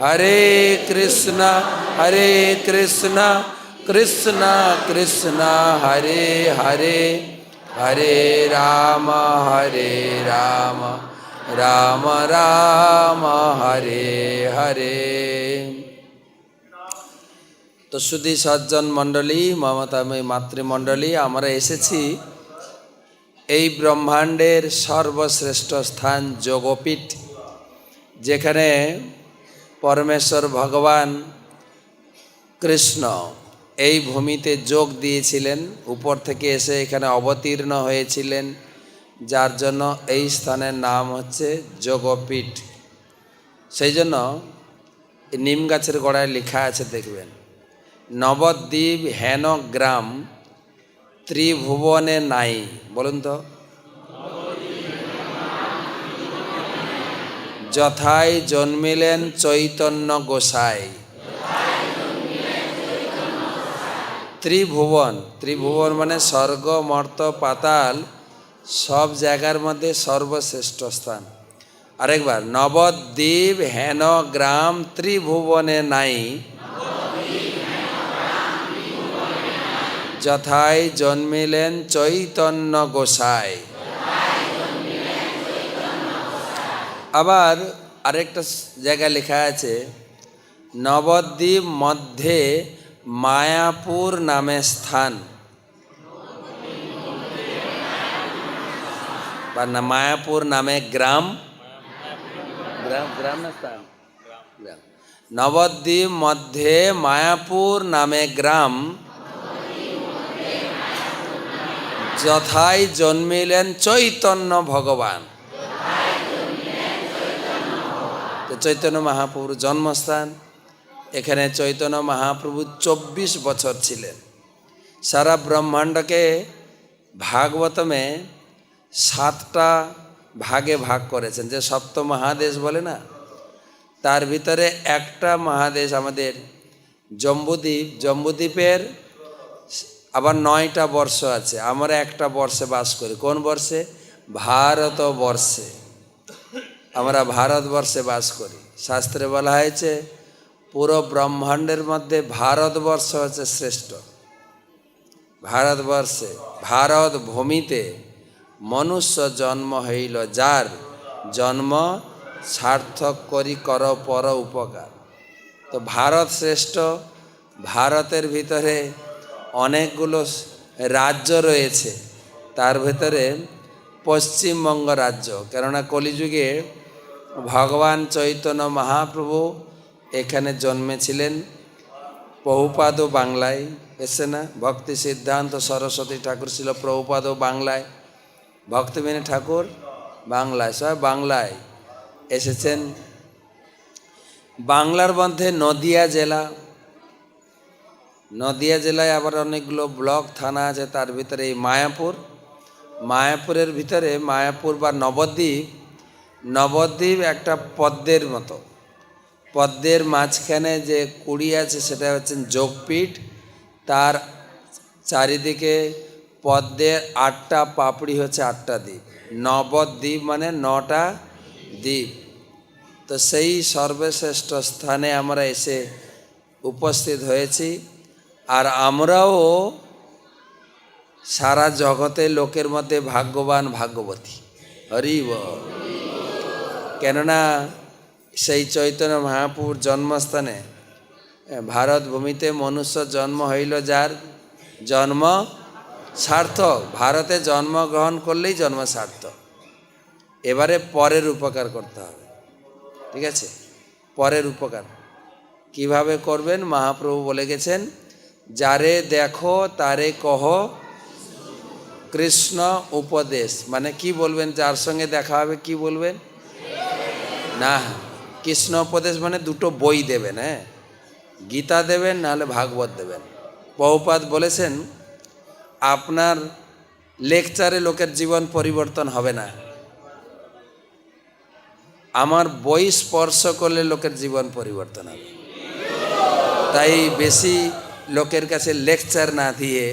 হরে কৃষ্ণ কৃষ্ণ কৃষ্ণ হরে হরে, হরে রাম রাম রাম হরে হরে। তো শুধু সজ্জন মণ্ডলী, মমতাময়ী মাতৃমণ্ডলী, আমরা এসেছি এই ব্রহ্মাণ্ডের সর্বশ্রেষ্ঠ স্থান যোগপীঠ, যেখানে পরমেশ্বর ভগবান কৃষ্ণ এই ভূমিতে যোগ দিয়েছিলেন, উপর থেকে এসে এখানে অবতীর্ণ হয়েছিলেন, যার জন্য এই স্থানের নাম হচ্ছে যোগপীঠ। সেই জন্য নিম গাছের গোড়ায় লেখা আছে, দেখবেন, নবদ্বীপ হেন গ্রাম ত্রিভুবনে নাই। বলুন তো, যথায় জন্মিলেন চৈতন্য গোসাই। ত্রিভুবন, ত্রিভুবন মানে স্বর্গ মর্ত পাতাল সব জায়গার মধ্যে সর্বশ্রেষ্ঠ স্থান। আরেকবার, নবদ্বীপ হেন গ্রাম ত্রিভুবনে নাই, যথায় জন্মিলেন চৈতন্য গোসাই। আবার আরেকটা জায়গায় লেখা আছে, নবদ্বীপ মধ্যে মায়াপুর নামে স্থান, বা না মায়াপুর নামে গ্রাম, গ্রাম না স্থান, গ্রাম। নবদ্বীপ মধ্যে মায়াপুর নামে গ্রাম, যথায় জন্মিলেন চৈতন্য ভগবান। তো চৈতন্য মহাপ্রভুর জন্মস্থান এখানে। চৈতন্য মহাপ্রভু 24 বছর ছিলেন। সারা ব্রহ্মাণ্ডকে ভাগবতমে 7টা ভাগে ভাগ করেছেন, যে সপ্ত মহাদেশ বলে না, তার ভিতরে একটা মহাদেশ আমাদের জম্বুদ্বীপ। জম্বুদ্বীপের আবার 9টা বর্ষ আছে। আমরা একটা বর্ষে বাস করি। কোন বর্ষে? ভারতবর্ষে। আমরা ভারতবর্ষে বাস করি। শাস্ত্রে বলা হয়েছে পুরো ব্রহ্মাণ্ডের মধ্যে ভারতবর্ষ হচ্ছে শ্রেষ্ঠ। ভারতবর্ষে, ভারত ভূমিতে মনুষ্য জন্ম হইল, যার জন্ম সার্থক করি কর পর উপকার। তো ভারত শ্রেষ্ঠ। ভারতের ভিতরে অনেকগুলো রাজ্য রয়েছে, তার ভিতরে পশ্চিমবঙ্গ রাজ্য। কেননা কলিযুগে ভগবান চৈতন্য মহাপ্রভু এখানে জন্মেছিলেন। প্রভুপাদও বাংলায় এসে না, ভক্তি সিদ্ধান্ত সরস্বতী ঠাকুর ছিল প্রভুপাদও বাংলায়, ভক্তিবিনী ঠাকুর বাংলায়, সব বাংলায় এসেছেন। বাংলার মধ্যে নদিয়া জেলা, নদিয়া জেলায় আবার অনেকগুলো ব্লক থানা আছে, তার ভিতরে এই মায়াপুর। মায়াপুরের ভিতরে মায়াপুর বা নবদ্বীপ, নবদ্বীপ একটা পদ্মের মতো। পদ্মের মাঝখানে যে কুড়ি আছে সেটা হচ্ছে যোগপীঠ। তার চারিদিকে পদ্মের 8টা পাপড়ি হচ্ছে 8টা দ্বীপ। নবদ্বীপ মানে 9টা দ্বীপ। তো সেই সর্বশ্রেষ্ঠ স্থানে আমরা এসে উপস্থিত হয়েছি। আর আমরাও সারা জগতে লোকের মধ্যে ভাগ্যবান, ভাগ্যবতী। হরি বল। কেননা সেই চৈতন্য মহাপ্রভুর জন্মস্থানে ভারত ভূমিতে মনুষ্য জন্ম হইল, যার জন্ম সার্থক। ভারতে জন্মগ্রহণ করলেই জন্ম সার্থক। এবারে পরের উপকার করতে হবে, ঠিক আছে? পরের উপকার কিভাবে করবেন? মহাপ্রভু বলে গেছেন, যারে দেখো তারে কহ কৃষ্ণ উপদেশ। মানে কি বলবেন? যার সঙ্গে দেখা হবে কি বলবেন? না, কৃষ্ণ উপদেশ মানে দুটো বই দেবেন। হ্যাঁ, গীতা দেবেন, নাহলে ভাগবত দেবেন। প্রভুপাদ বলেছেন, আপনার লেকচারে লোকের জীবন পরিবর্তন হবে না, আমার বই স্পর্শ করলে লোকের জীবন পরিবর্তন হবে। তাই বেশি লোকের কাছে লেকচার না দিয়ে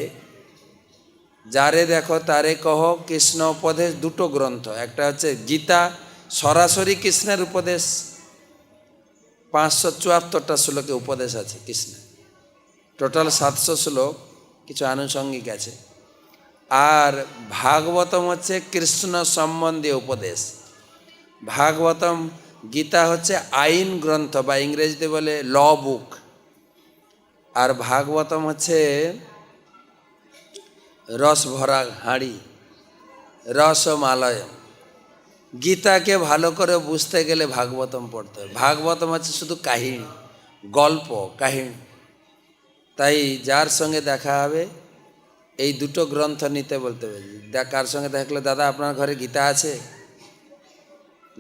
যারে দেখো তারে কহ কৃষ্ণ উপদেশ, দুটো গ্রন্থ। একটা হচ্ছে গীতা, সরাসরি কৃষ্ণের উপদেশ, 574টা শ্লোকে উপদেশ আছে কৃষ্ণ, টোটাল 700 শ্লোক, কিছু আনুষঙ্গিক আছে। আর ভাগবতম হচ্ছে কৃষ্ণ সম্বন্ধীয় উপদেশ। ভাগবতম, গীতা হচ্ছে আইন গ্রন্থ বা ইংরেজিতে বলে ল বুক, আর ভাগবতম হচ্ছে রস ভরা হাঁড়ি, রসমালয়। গীতাকে ভালো করে বুঝতে গেলে ভাগবতম পড়তে হয়। ভাগবতম হচ্ছে শুধু কাহিনী, গল্প, কাহিনী। তাই যার সঙ্গে দেখা হবে এই দুটো গ্রন্থ নিতে বলতে হবে। কার সঙ্গে দেখলে, দাদা আপনার ঘরে গীতা আছে?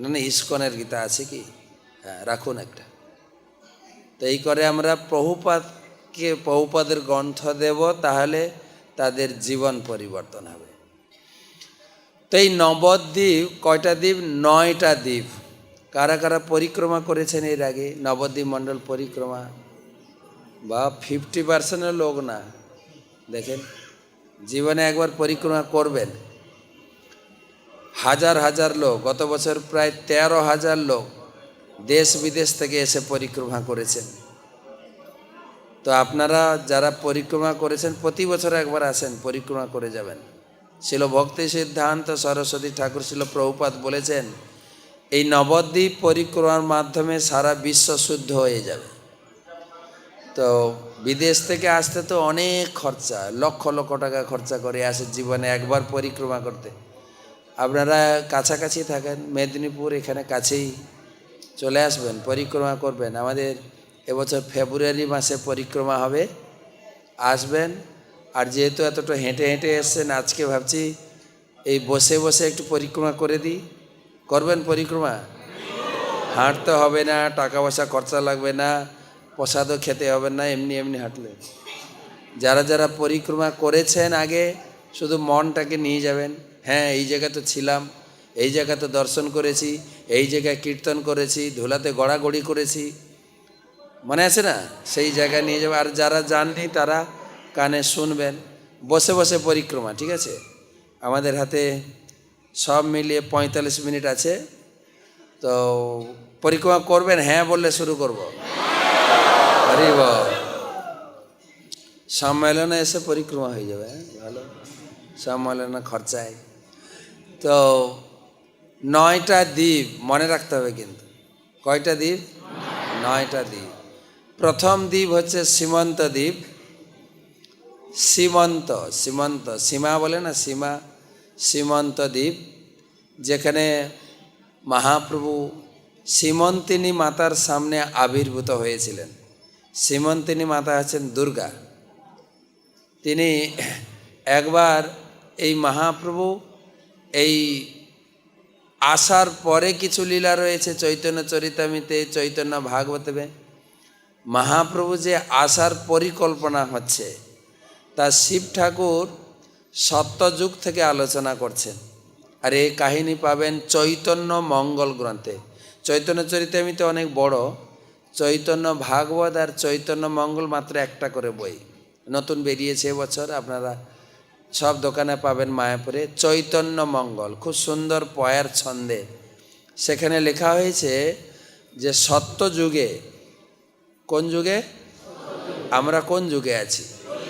না না, ইস্কনের গীতা আছে কি? হ্যাঁ, রাখুন একটা। তো এই করে আমরা প্রভুপাদের গ্রন্থ দেব, তাহলে তাদের জীবন পরিবর্তন হবে। তো এই নবদ্বীপ কয়টা দ্বীপ? 9টা দ্বীপ। কারা কারা পরিক্রমা করেছেন এর আগে? নবদ্বীপ মণ্ডল পরিক্রমা বা 50% লোক না, দেখেন জীবনে একবার পরিক্রমা করবেন। হাজার হাজার লোক, গত বছর প্রায় 13,000 লোক দেশ বিদেশ থেকে এসে পরিক্রমা করেছেন। তো আপনারা যারা পরিক্রমা করেছেন প্রতি বছর একবার আসেন, পরিক্রমা করে যাবেন। ছিল ভক্তি সিদ্ধান্ত সরস্বতী ঠাকুর, ছিল প্রভুপাদ বলেছেন এই নবদ্বীপ পরিক্রমার মাধ্যমে সারা বিশ্ব শুদ্ধ হয়ে যাবে। তো বিদেশ থেকে আসতে তো অনেক খরচা, লক্ষ লক্ষ টাকা খরচা করে আসে জীবনে একবার পরিক্রমা করতে। আপনারা কাছাকাছি থাকেন, মেদিনীপুর এখানে কাছেই, চলে আসবেন, পরিক্রমা করবেন। আমাদের এবছর ফেব্রুয়ারি মাসে পরিক্রমা হবে, আসবেন। আর যেহেতু এতটা হেঁটে হেঁটে এসছেন, আজকে ভাবছি এই বসে বসে একটু পরিক্রমা করে দিই। করবেন পরিক্রমা? হাঁটতে হবে না, টাকা পয়সা খরচা লাগবে না, প্রসাদও খেতে হবে না, এমনি এমনি হাঁটলে। যারা যারা পরিক্রমা করেছেন আগে, শুধু মনটাকে নিয়ে যাবেন। হ্যাঁ, এই জায়গায় তো ছিলাম, এই জায়গায় তো দর্শন করেছি, এই জায়গায় কীর্তন করেছি, ধুলাতে গড়াগড়ি করেছি, মনে আছে না? সেই জায়গায় নিয়ে যাবে। আর যারা জাননি তারা কানে শুনবেন, বসে বসে পরিক্রমা, ঠিক আছে? আমাদের হাতে সব মিলিয়ে 45 মিনিট আছে। তো পরিক্রমা করবেন? হ্যাঁ বললে শুরু করব। আরে বাহ, সম্মেলনে এসে পরিক্রমা হয়ে যাবে। ভালো, সম্মেলনে খরচায়। তো 9টা দ্বীপ মনে রাখতে হবে কিন্তু। কয়টা দ্বীপ? 9টা দ্বীপ। প্রথম দ্বীপ হচ্ছে সীমন্ত দ্বীপ। সীমন্ত, সীমন্ত, সীমা বলে না, সীমা, সীমন্ত দ্বীপ, যেখানে মহাপ্রভু সীমন্তিনী মাতার সামনে আবির্ভূত হয়েছিলেন। সীমন্তিনী মাতা আছেন দুর্গা। তিনি একবার এই মহাপ্রভু এই আসার পরে কিছু লীলা রয়েছে চৈতন্য চরিতামিতে, চৈতন্য ভাগবতে। মহাপ্রভু যে আসার পরিকল্পনা হচ্ছে তা শিব ঠাকুর সত্যযুগ থেকে আলোচনা করছেন। আর এই কাহিনী পাবেন চৈতন্য মঙ্গল গ্রন্থে। চৈতন্য চরিতামিতে অনেক বড়, চৈতন্য ভাগবত আর চৈতন্য মঙ্গল মাত্র একটা করে বই, নতুন বেরিয়েছে এবছর। আপনারা সব দোকানে পাবেন। মায়াপুরে চৈতন্য মঙ্গল, খুব সুন্দর পয়ার ছন্দে সেখানে লেখা হয়েছে যে সত্যযুগে, কোন যুগে? আমরা কোন যুগে আছি?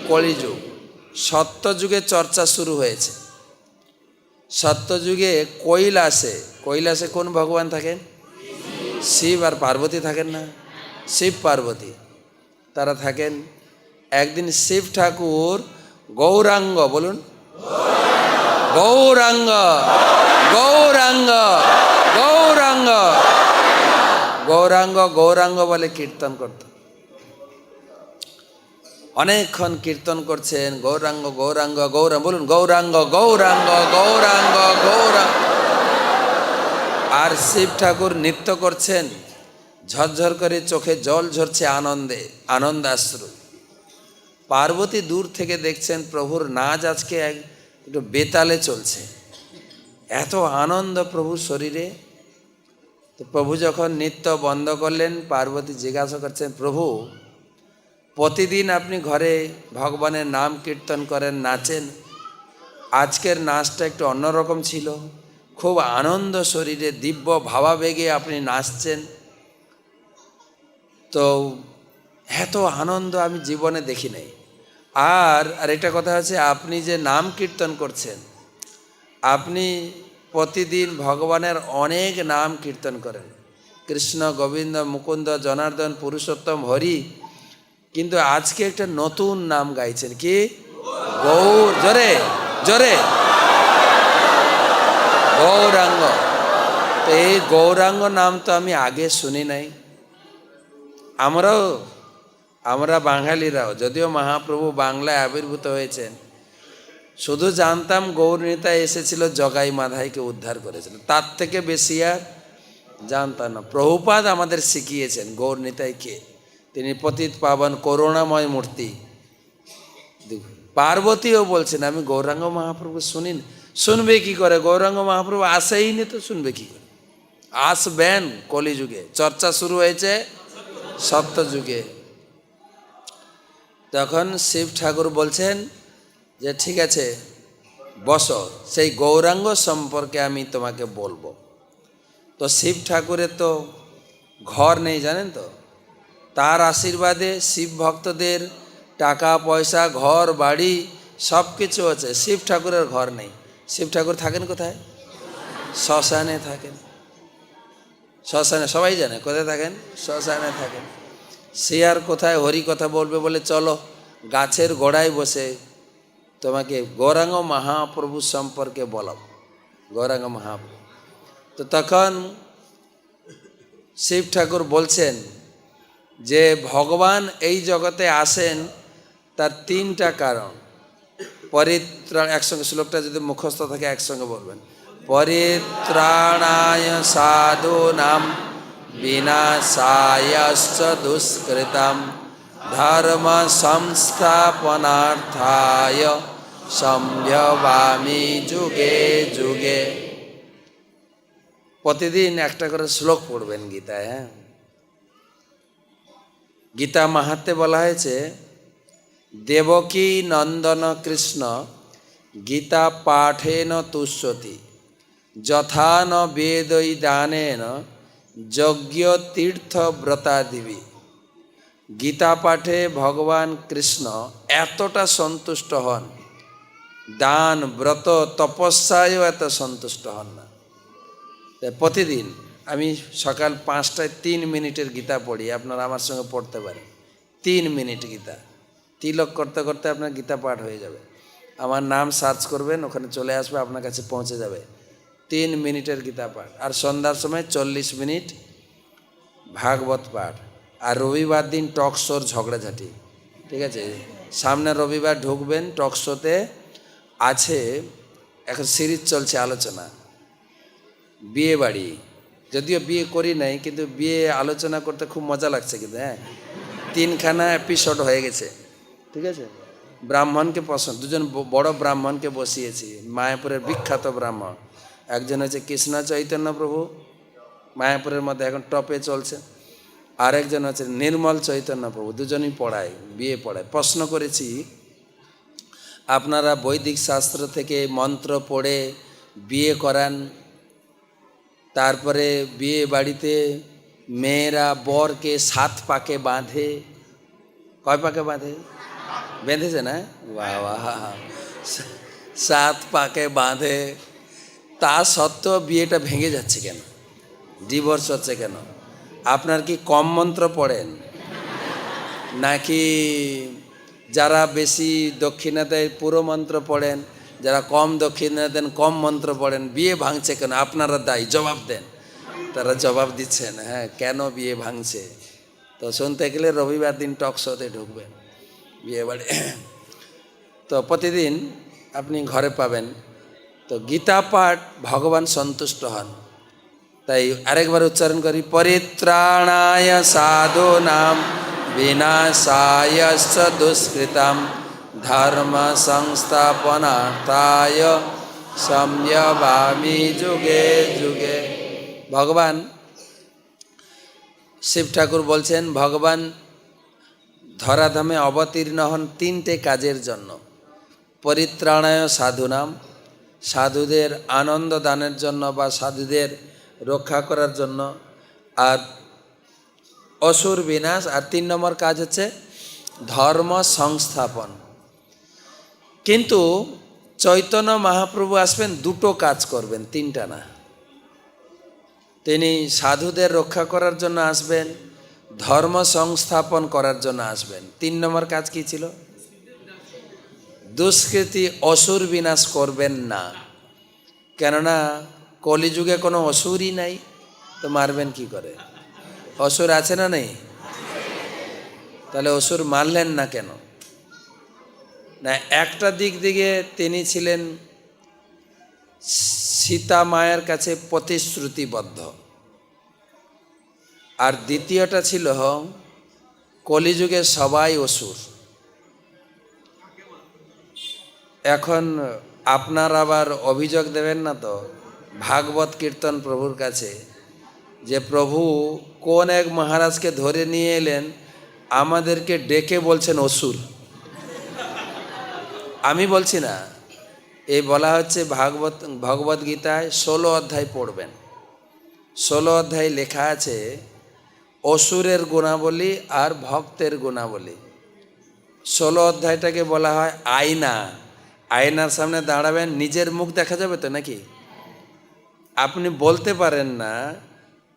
কলিযুগ। সত্যযুগে চর্চা শুরু হয়েছে। সত্যযুগে কৈলাসে, কৈলাসে কোন ভগবান থাকেন? শিব আর পার্বতী থাকেন না? শিব পার্বতী তারা থাকেন। একদিন শিব ঠাকুর গৌরাঙ্গ, বলুন গৌরাঙ্গ, গৌরাঙ্গ, গৌরাঙ্গ, গৌরাঙ্গ, গৌরাঙ্গ বলে কীর্তন করত। অনেকক্ষণ কীর্তন করছেন, গৌরাঙ্গ, গৌরাঙ্গ, গৌরাঙ্গ, বলুন গৌরাঙ্গ, গৌরাঙ্গ, গৌরাঙ্গ, গৌরাঙ্গ। আর শিব ঠাকুর নৃত্য করছেন, ঝরঝর করে চোখে জল ঝরছে আনন্দে, আনন্দাশ্রু। পার্বতী দূর থেকে দেখছেন প্রভুর নাচ আজকে একটু বেতালে চলছে, এত আনন্দ প্রভুর শরীরে। তো প্রভু যখন নৃত্য বন্ধ করলেন, পার্বতী জিজ্ঞাসা করছেন, প্রভু প্রতিদিন আপনি ঘরে ভগবানের নাম কীর্তন করেন, নাচেন, আজকের নাচটা একটু অন্যরকম ছিল, খুব আনন্দ শরীরে, দিব্য ভাবাবেগে আপনি নাচছেন। তো এত আনন্দ আমি জীবনে দেখি নাই। আর একটা কথা আছে, আপনি যে নাম কীর্তন করছেন, আপনি প্রতিদিন ভগবানের অনেক নাম কীর্তন করেন, কৃষ্ণ, গোবিন্দ, মুকুন্দ, জনার্দন, পুরুষোত্তম, হরি, কিন্তু আজকে একটা নতুন নাম গাইছেন, কি? গৌর। জোরে জোরে, গৌরাঙ্গ। তো এই গৌরাঙ্গ নাম তো আমি আগে শুনি নাই। আমরা বাঙালিরাও, যদিও মহাপ্রভু বাংলায় আবির্ভূত হয়েছেন, শুধু জানতাম গৌরনীতা এসেছিল জগাই মাধাইকে উদ্ধার করেছিল, তার থেকে বেশি আর জানতাম না। প্রভুপাদ আমাদের শিখিয়েছেন গৌরনীতাই কে। তিনি পতিত পাবন করুণাময় মূর্তি। পার্বতীও বলছেন আমি গৌরাঙ্গ মহাপ্রভু শুনি না। শুনবে কি করে? গৌরাঙ্গ মহাপ্রভু আসেইনি তো শুনবে কি করে? আসবেন কলিযুগে, চর্চা শুরু হয়েছে সপ্তযুগে। তখন শিব ঠাকুর বলছেন যে ঠিক আছে বসো, সেই গৌরাঙ্গ সম্পর্কে আমি তোমাকে বলবো। তো শিব ঠাকুরের তো ঘর নেই, জানেন তো। তার আশীর্বাদে শিব ভক্তদের টাকা পয়সা, ঘর বাড়ি সব কিছু আছে, শিব ঠাকুরের ঘর নেই। শিব ঠাকুর থাকেন কোথায়? শ্মশানে থাকেন। শ্মশানে সবাই জানে কোথায় থাকেন, শ্মশানে থাকেন। সে আর কোথায় হরি কথা বলবে বলে চলো গাছের গোড়ায় বসে তোমাকে গৌরাঙ্গ মহাপ্রভু সম্পর্কে বলাব, গৌরাঙ্গ মহাপ্রভু। তো তখন শিব ঠাকুর বলছেন যে ভগবান এই জগতে আসেন তার তিনটা কারণ। পরিত্রাণ, একসঙ্গে শ্লোকটা যদি মুখস্থ থাকে একসঙ্গে বলবেন। পরিত্রাণায় সাধূনাম বিনাশায়শ্চ দুষ্কৃতাম ধর্ম সংস্থাপনার্থায় সম্ভবামি যুগে যুগে। প্রতিদিন একটা করে শ্লোক পড়বেন গীতায়। হ্যাঁ, গীতা মাহাত্ম্যে বলা হয়েছে দেবকী নন্দন কৃষ্ণ গীতা পাঠেন তুষ্যতি যথা ন বেদৈ দানেন যজ্ঞ তীর্থ ব্রতাদিবি। গীতা পাঠে ভগবান কৃষ্ণ এতটা সন্তুষ্ট হন, দান ব্রত তপস্যায়ও এত সন্তুষ্ট হন না। প্রতিদিন আমি সকাল 5টায় 3 মিনিটের গীতা পড়ি, আপনারা আমার সঙ্গে পড়তে পারেন। 3 মিনিট গীতা, তিলক করতে করতে আপনার গীতা পাঠ হয়ে যাবে। আমার নাম সার্চ করবেন, ওখানে চলে আসবে, আপনার কাছে পৌঁছে যাবে। 3 মিনিটের গীতা পাঠ। আর সন্ধ্যার সময় 40 মিনিট ভাগবত পাঠ। আর রবিবার দিন টক শোর ঝগড়াঝাঁটি, ঠিক আছে। সামনে রবিবার ঢুকবেন, টক শোতে আছে, এখন সিরিজ চলছে আলোচনা, বিয়ে বাড়ি। যদিও বিয়ে করি নাই, কিন্তু বিয়ে আলোচনা করতে খুব মজা লাগছে কিন্তু। হ্যাঁ, 3খানা এপিসোড হয়ে গেছে, ঠিক আছে। ব্রাহ্মণকে পছন্দ, দুজন বড় ব্রাহ্মণকে বসিয়েছি, মায়াপুরের বিখ্যাত ব্রাহ্মণ। একজন হচ্ছে কৃষ্ণ চৈতন্য প্রভু, মায়াপুরের মধ্যে এখন টপে চলছে। আরেকজন হচ্ছে নির্মল চৈতন্য প্রভু, দুজনই পড়ায়, বিয়ে পড়ায়। প্রশ্ন করেছি আপনারা বৈদিক শাস্ত্র থেকে মন্ত্র পড়ে বিয়ে করান, তারপরে বিয়ে বাড়িতে মেয়েরা বরকে 7 পাকে বাঁধে। কয় পাকে বাঁধে? বেঁধেছে না? বাহ বাহ, 7 পাকে বাঁধে। তা সত্ত্বেও বিয়েটা ভেঙে যাচ্ছে কেন, ডিভোর্স হচ্ছে কেন? আপনার কি কম মন্ত্র পড়েন, নাকি যারা বেশি দক্ষিণা দেয় পুরো মন্ত্র পড়েন, যারা কম দক্ষিণা দেন কম মন্ত্র পড়েন? বিয়ে ভাঙছে কেন? আপনারা দায়ী, জবাব দেন। তারা জবাব দিচ্ছেন, হ্যাঁ কেন বিয়ে ভাঙছে। তো শুনতে গেলে রবিবার দিন টক শোতে ঢুকবেন, বিয়ে বাড়ি। তো প্রতিদিন আপনি ঘরে পাবেন। তো গীতা পাঠ ভগবান সন্তুষ্ট হন। তাই আরেকবার উচ্চারণ করি, পরিত্রাণায় সাধূনাম বিনাশায়শ্চ দুষ্কৃতাম ধর্ম সংস্থাপনার্থায় সম্ভবামি যুগে যুগে। ভগবান শিব ঠাকুর বলছেন ভগবান ধরাধামে অবতীর্ণ হন 3টে কাজের জন্য। পরিত্রাণায় সাধূনাম, সাধুদের আনন্দ দানের জন্য বা সাধুদের রক্ষা করার জন্য। আর অসুর বিনাশ, আর 3 নম্বর কাজ হচ্ছে ধর্ম সংস্থাপন। কিন্তু চৈতন্য মহাপ্রভু আসবেন, দুটো কাজ করবেন, তিনটা না। তিনি সাধুদের রক্ষা করার জন্য আসবেন, ধর্ম সংস্থাপন করার জন্য আসবেন। 3 নম্বর কাজ কি ছিল? দুষ্কৃতি অসুর বিনাশ করবেন না। কেননা কলিযুগে কোনো অসুরই নাই, তো মারবেন কি করে? অসুর আছে না নেই? তাহলে অসুর মারলেন না কেন? না, একটা দিক দিকে তিনি ছিলেন সীতা মায়ের কাছে প্রতিশ্রুতিবদ্ধ, আর দ্বিতীয়টা ছিল কলিযুগে সবাই অসুর। এখন আপনার আবার অভিযোগ দেবেন না তো ভাগবত কীর্তন প্রভুর কাছে, যে প্রভু কোন এক মহারাজকে ধরে নিয়ে এলেন, আমাদেরকে ডেকে বলছেন অসুর। আমি বলছি না, এই বলা হচ্ছে ভগবত গীতায় 16 অধ্যায় পড়বেন। 16 অধ্যায় লেখা আছে অসুরের গুণাবলী আর ভক্তের গুণাবলী। 16 অধ্যায়টাকে বলা হয় আয়না। আয়নার সামনে দাঁড়াবেন, নিজের মুখ দেখা যাবে তো নাকি? আপনি বলতে পারেন না,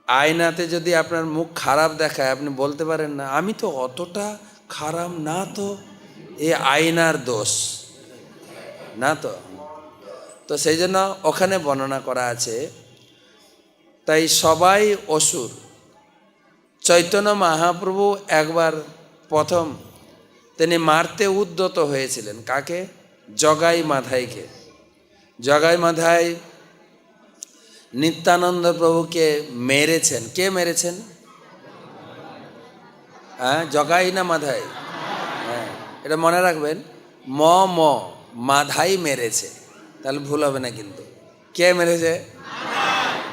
আয়নাতে যদি আপনার মুখ খারাপ দেখায় আপনি বলতে পারেন না আমি তো অতটা খারাপ না, তো এ আয়নার দোষ না। তো সেই জন্য ওখানে বর্ণনা করা আছে, তাই সবাই অসুর। চৈতন্য মহাপ্রভু একবার প্রথম তিনি মারতে উদ্যত হয়েছিলেন। কাকে? জগাই মাধাইকে। জগাই মাধাই নিত্যানন্দ প্রভুকে মেরেছেন। কে মেরেছেন? হ্যাঁ, জগাই না মাধাই? হ্যাঁ, এটা মনে রাখবেন। মাধাই মেরেছে, তাহলে ভুল হবে না। কিন্তু কে মেরেছে?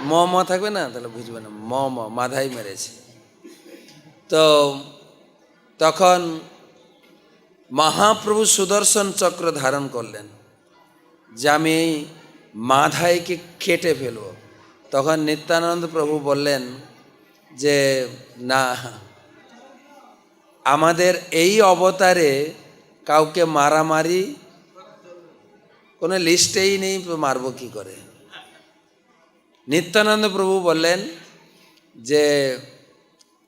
ম থাকবে না, তাহলে বুঝবে না। মাধাই মেরেছে। তো তখন মহাপ্রভু সুদর্শন চক্র ধারণ করলেন যে আমি মাধাইকে কেটে ফেলব। তখন নিত্যানন্দ প্রভু বললেন যে না, আমাদের এই অবতারে কাউকে মারামারি কোনো লিস্টেই নেই, মারব কি করে? নিত্যানন্দ প্রভু বললেন যে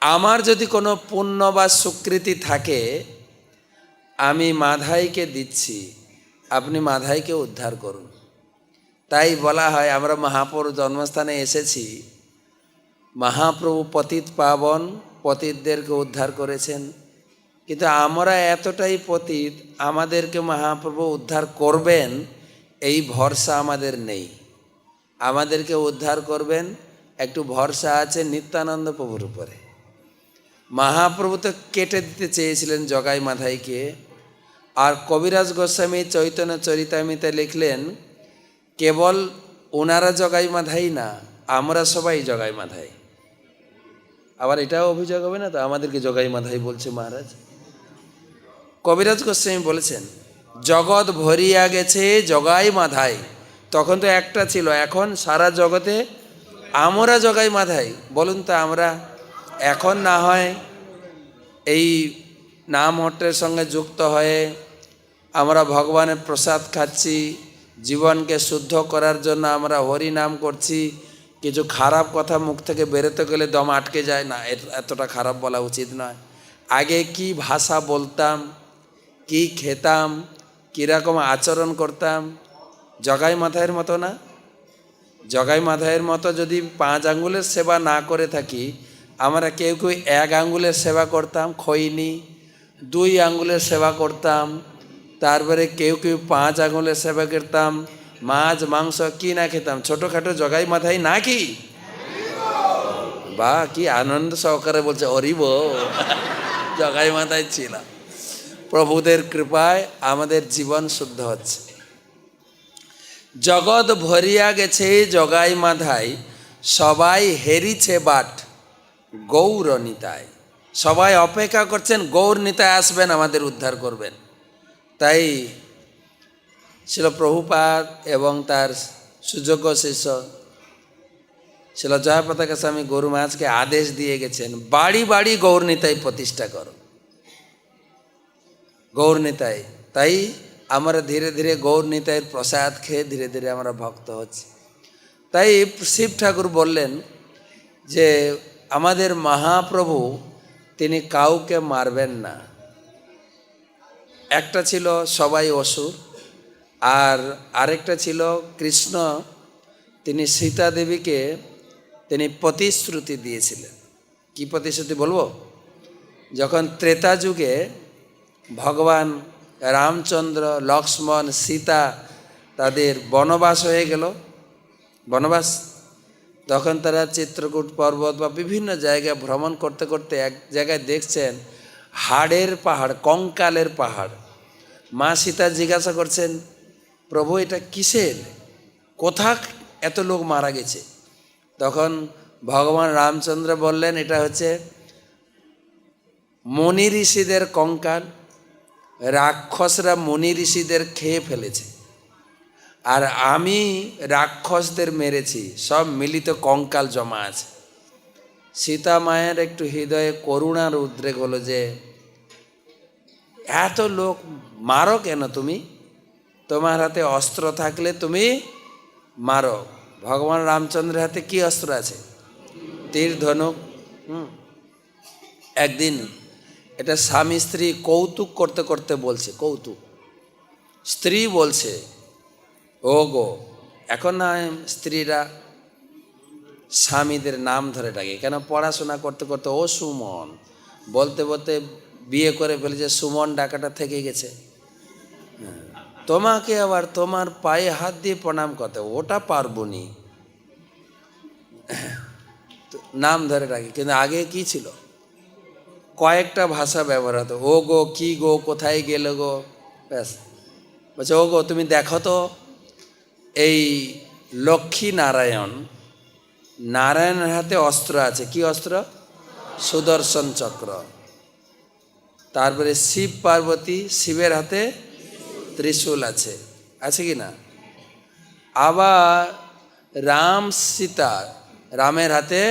আমার যদি কোনো পুণ্য বা স্বীকৃতি থাকে আমি মাধাইকে দিচ্ছি, আপনি মাধাইকে উদ্ধার করুন। তাই বলা হয় আমরা মহাপ্রভুর জন্মস্থানে এসেছি, মহাপ্রভু পতিত পাবন, পতিতদেরকে উদ্ধার করেছেন। কিন্তু আমরা এতটাই পতিত, আমাদেরকে মহাপ্রভু উদ্ধার করবেন এই ভরসা আমাদের নেই। আমাদেরকে উদ্ধার করবেন একটু ভরসা আছে নিত্যানন্দ প্রভুর উপরে। মহাপ্রভু তো কেটে দিতে চেয়েছিলেন জগাই মাধাইকে। আর কবিরাজ গোস্বামী চৈতন্য চরিতামৃতে লিখলেন কেবল ওনারা জগাই মাধাই না, আমরা সবাই জগাই মাধাই। আবার এটাও অভিযোগ হবে না তো আমাদেরকে জগাই মাধাই বলছে মহারাজ। কবিরাজ গোস্বামী বলেছেন জগৎ ভরিয়া গেছে জগাই মাধাই। তখন তো একটা ছিল, এখন সারা জগতে আমরা জগাই মাধাই। বলুন তো আমরা এখন না হয় এই নাম হট্টের সঙ্গে যুক্ত হয়ে আমরা ভগবানের প্রসাদ খাচ্ছি, জীবনকে শুদ্ধ করার জন্য আমরা হরি নাম করছি, কিছু খারাপ কথা মুখ থেকে বেরোতে গেলে দম আটকে যায় না, এতটা খারাপ বলা উচিত নয়। আগে কি ভাষা বলতাম, কি খেতাম, কীরকম আচরণ করতাম, জগাই মাধাইয়ের মতো না। জগাই মাধাইয়ের মতো যদি 5 আঙ্গুলের সেবা না করে থাকি, আমরা কেউ কেউ 1 আঙ্গুলের সেবা করতাম, খৈনি 2 আঙ্গুলের সেবা করতাম, তারপরে কেউ কেউ 5 আঙ্গুলের সেবা করতাম, মাছ মাংস কি না খেতাম, ছোটোখাটো জগাই মাধাই না কি? বা কি আনন্দ সহকারে বলছে অরিব জগাই মাধাই ছিল। প্রভুদের কৃপায় আমাদের জীবন শুদ্ধ হচ্ছে। জগৎ ভরিয়া গেছে জগাই মাধাই, সবাই হেরিছে বাট গৌর নিতাই। সবাই অপেক্ষা করছেন গৌর নিতাই আসবেন, আমাদের উদ্ধার করবেন। তাই ছিল প্রভুপাদ এবং তার সুযোগ্য শিষ্য ছিল জয়পতাকা স্বামী গরু মহারাজকে আদেশ দিয়ে গেছেন, বাড়ি বাড়ি গৌরনিতাই প্রতিষ্ঠা করো, গৌরনিতাই। তাই আমরা ধীরে ধীরে গৌরনিতাইয়ের প্রসাদ খেয়ে ধীরে ধীরে আমরা ভক্ত হচ্ছি। তাই শিব ঠাকুর বললেন যে আমাদের মহাপ্রভু তিনি কাউকে মারবেন না। একটা ছিল সবাই অসুর, আর আরেকটা ছিল কৃষ্ণ, তিনি সীতা দেবীকে তিনি প্রতিশ্রুতি দিয়েছিলেন। কি প্রতিশ্রুতি বলবো? যখন ত্রেতা যুগে ভগবান রামচন্দ্র, লক্ষ্মণ, সীতা তাদের বনবাস হয়ে গেল, বনবাস, তখন তারা চিত্রকূট পর্বত বা বিভিন্ন জায়গায় ভ্রমণ করতে করতে এক জায়গায় দেখছেন হাড়ের পাহাড়, কঙ্কালের পাহাড়। মা সীতা জিজ্ঞাসা করছেন, প্রভু এটা কিসের, কোথা এত লোক মারা গেছে? তখন ভগবান রামচন্দ্র বললেন, এটা হচ্ছে মুনি ঋষিদের কঙ্কাল, রাক্ষসরা মুনি ঋষিদের খেয়ে ফেলেছে, আর আমি রাক্ষসদের মেরেছি, সব মিলিত কঙ্কাল জমা আছে। সীতা মায়ের একটু হৃদয়ে করুণার উদ্রেক হলো যে এত লোক মারো কেন তুমি? তোমার হাতে অস্ত্র থাকলে তুমি মারো। ভগবান রামচন্দ্রের হাতে কি অস্ত্র আছে? তীর ধনুক। একদিন এটা স্বামী স্ত্রী কৌতুক করতে করতে বলছে, কৌতুক, স্ত্রী বলছে, ও গো, এখন না স্ত্রীরা স্বামীদের নাম ধরে ডাকে, কেন পড়াশোনা করতে করতে ও সুমন বলতে বলতে বিয়ে করে ফেলেছে, সুমন ডাকাটা থেকে গেছে। তোমাকে আবার তোমার পায়ে হাত দিয়ে প্রণাম করতে, ওটা পারবো নি, নাম ধরে ডাকে। কিন্তু আগে কি ছিল, কয়েকটা ভাষা ব্যবহার হতো, ও গো, কি গো, কোথায় গেলে গো, ব্যাস। বলছে, ও গো তুমি দেখো তো এই লক্ষ্মী নারায়ণ, নারায়ণের হাতে অস্ত্র আছে, কি অস্ত্র? সুদর্শন চক্র। তারপরে শিব পার্বতী, শিবের হাতে ত্রিশূল আছে, আছে কি না? আবার রাম সীতা, রামের হাতে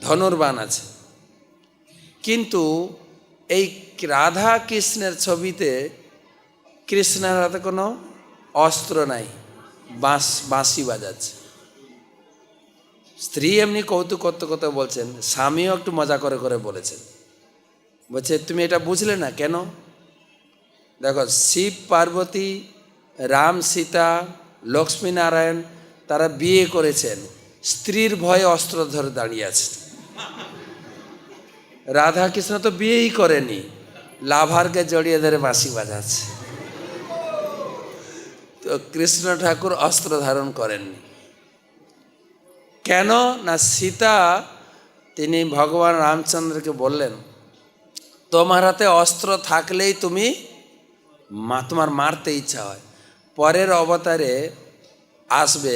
ধনুর্বাণ আছে। কিন্তু এই রাধা কৃষ্ণের ছবিতে কৃষ্ণের হাতে কোনো অস্ত্র নাই, বাঁশি বাজাচ্ছে। স্ত্রী এমনি কৌতুক করতে করতে বলছেন, স্বামীও একটু মজা করে করে বলেছেন, বলছে তুমি এটা বুঝলে না কেন? দেখো, শিব পার্বতী, রাম সীতা, লক্ষ্মী নারায়ণ তারা বিয়ে করেছেন, স্ত্রীর ভয়ে অস্ত্র ধরে দাঁড়িয়ে আছে। রাধা কৃষ্ণ তো বিয়েই করেনি, লাভারকে জড়িয়ে ধরে বাঁশি বাজাচ্ছে। তো কৃষ্ণ ঠাকুর অস্ত্র ধারণ করেননি কেন? না, সীতা তিনি ভগবান রামচন্দ্রকে বললেন, তোমার হাতে অস্ত্র থাকলেই তুমি তোমার মারতে ইচ্ছা হয়, পরের অবতারে আসবে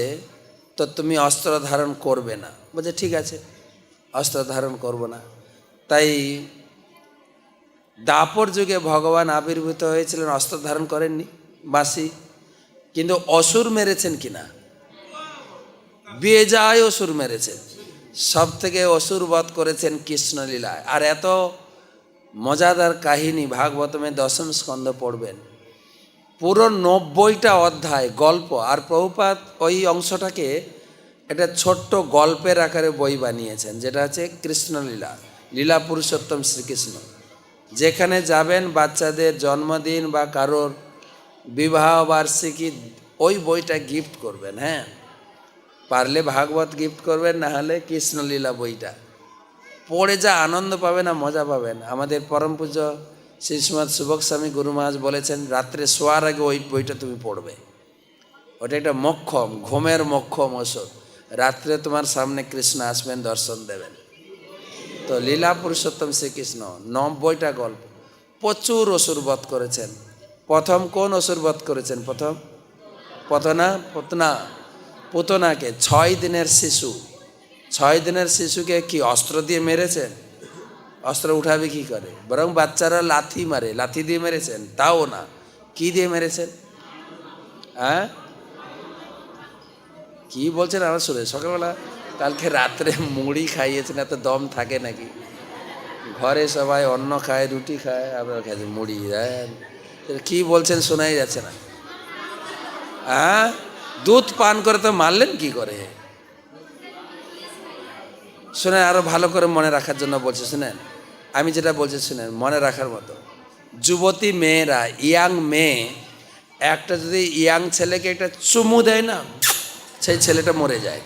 তো তুমি অস্ত্র ধারণ করবে না। বলছে ঠিক আছে, অস্ত্র ধারণ করব না। তাই দাপর যুগে ভগবান আবির্ভূত হয়েছিলেন, অস্ত্র ধারণ করেননি, বাঁশি। কিন্তু অসুর মেরেছেন কিনা? বেজায় অসুর মেরেছেন, সব থেকে অসুর বধ করেছেন কৃষ্ণলীলায়। আর এত মজাদার কাহিনী, ভাগবতমে 10ম স্কন্ধ পড়বেন, পুরো 90টা অধ্যায় গল্প। আর প্রভুপাদ ওই অংশটাকে একটা ছোট্ট গল্পের আকারে বই বানিয়েছেন, যেটা হচ্ছে কৃষ্ণলীলা, লীলা পুরুষোত্তম শ্রীকৃষ্ণ। যেখানে যাবেন বাচ্চাদের জন্মদিন বা কারোর বিবাহ বার্ষিকী, ওই বইটা গিফট করবেন। হ্যাঁ, পারলে ভাগবত গিফট করবেন, না হলে কৃষ্ণলীলা বইটা পড়ে যা আনন্দ পাবেন, না মজা পাবেন। আমাদের পরম পূজ্য শ্রী শ্রীমৎ সুবক স্বামী গুরু মহারাজ বলেছেন, রাত্রে শোয়ার আগে ওই বইটা তুমি পড়বে। ওটা একটা মক্ষম, ঘুমের মক্ষম ওষুধ। রাত্রে তোমার সামনে কৃষ্ণ আসবেন, দর্শন দেবেন। তো লীলা পুরুষোত্তম শ্রীকৃষ্ণ 90টা গল্প, প্রচুর অসুর বধ করেছেন। প্রথম কোন অসুর বধ করেছেন? প্রথম পুতনাকে, 6 দিনের শিশু, 6 দিনের শিশুকে কি অস্ত্র দিয়ে মেরেছেন? অস্ত্র উঠাবে কি করে? বরং বাচ্চারা লাথি মারে, লাথি দিয়ে মেরেছেন। তাও না, কি দিয়ে মেরেছেন? হ্যাঁ, কি বলছেন আমার শুনে সকালবেলা কালকে রাত্রে মুড়ি খাইয়েছেন, এত দম থাকে নাকি? ঘরে সবাই অন্ন খায়, রুটি খায়, আপনার খাচ্ছে মুড়ি। দেন কি বলছেন শোনাই যাচ্ছে না। হ্যাঁ, দুধ পান করে তো মারলেন কি করে? শুনেন, আরো ভালো করে মনে রাখার জন্য বলছে, শুনেন আমি যেটা বলছি শুনেন, মনে রাখার মতো। যুবতী মেয়েরা, ইয়াং মেয়ে একটা যদি ইয়াং ছেলেকে একটা চুমু দেয় না, সেই ছেলেটা মরে যায়।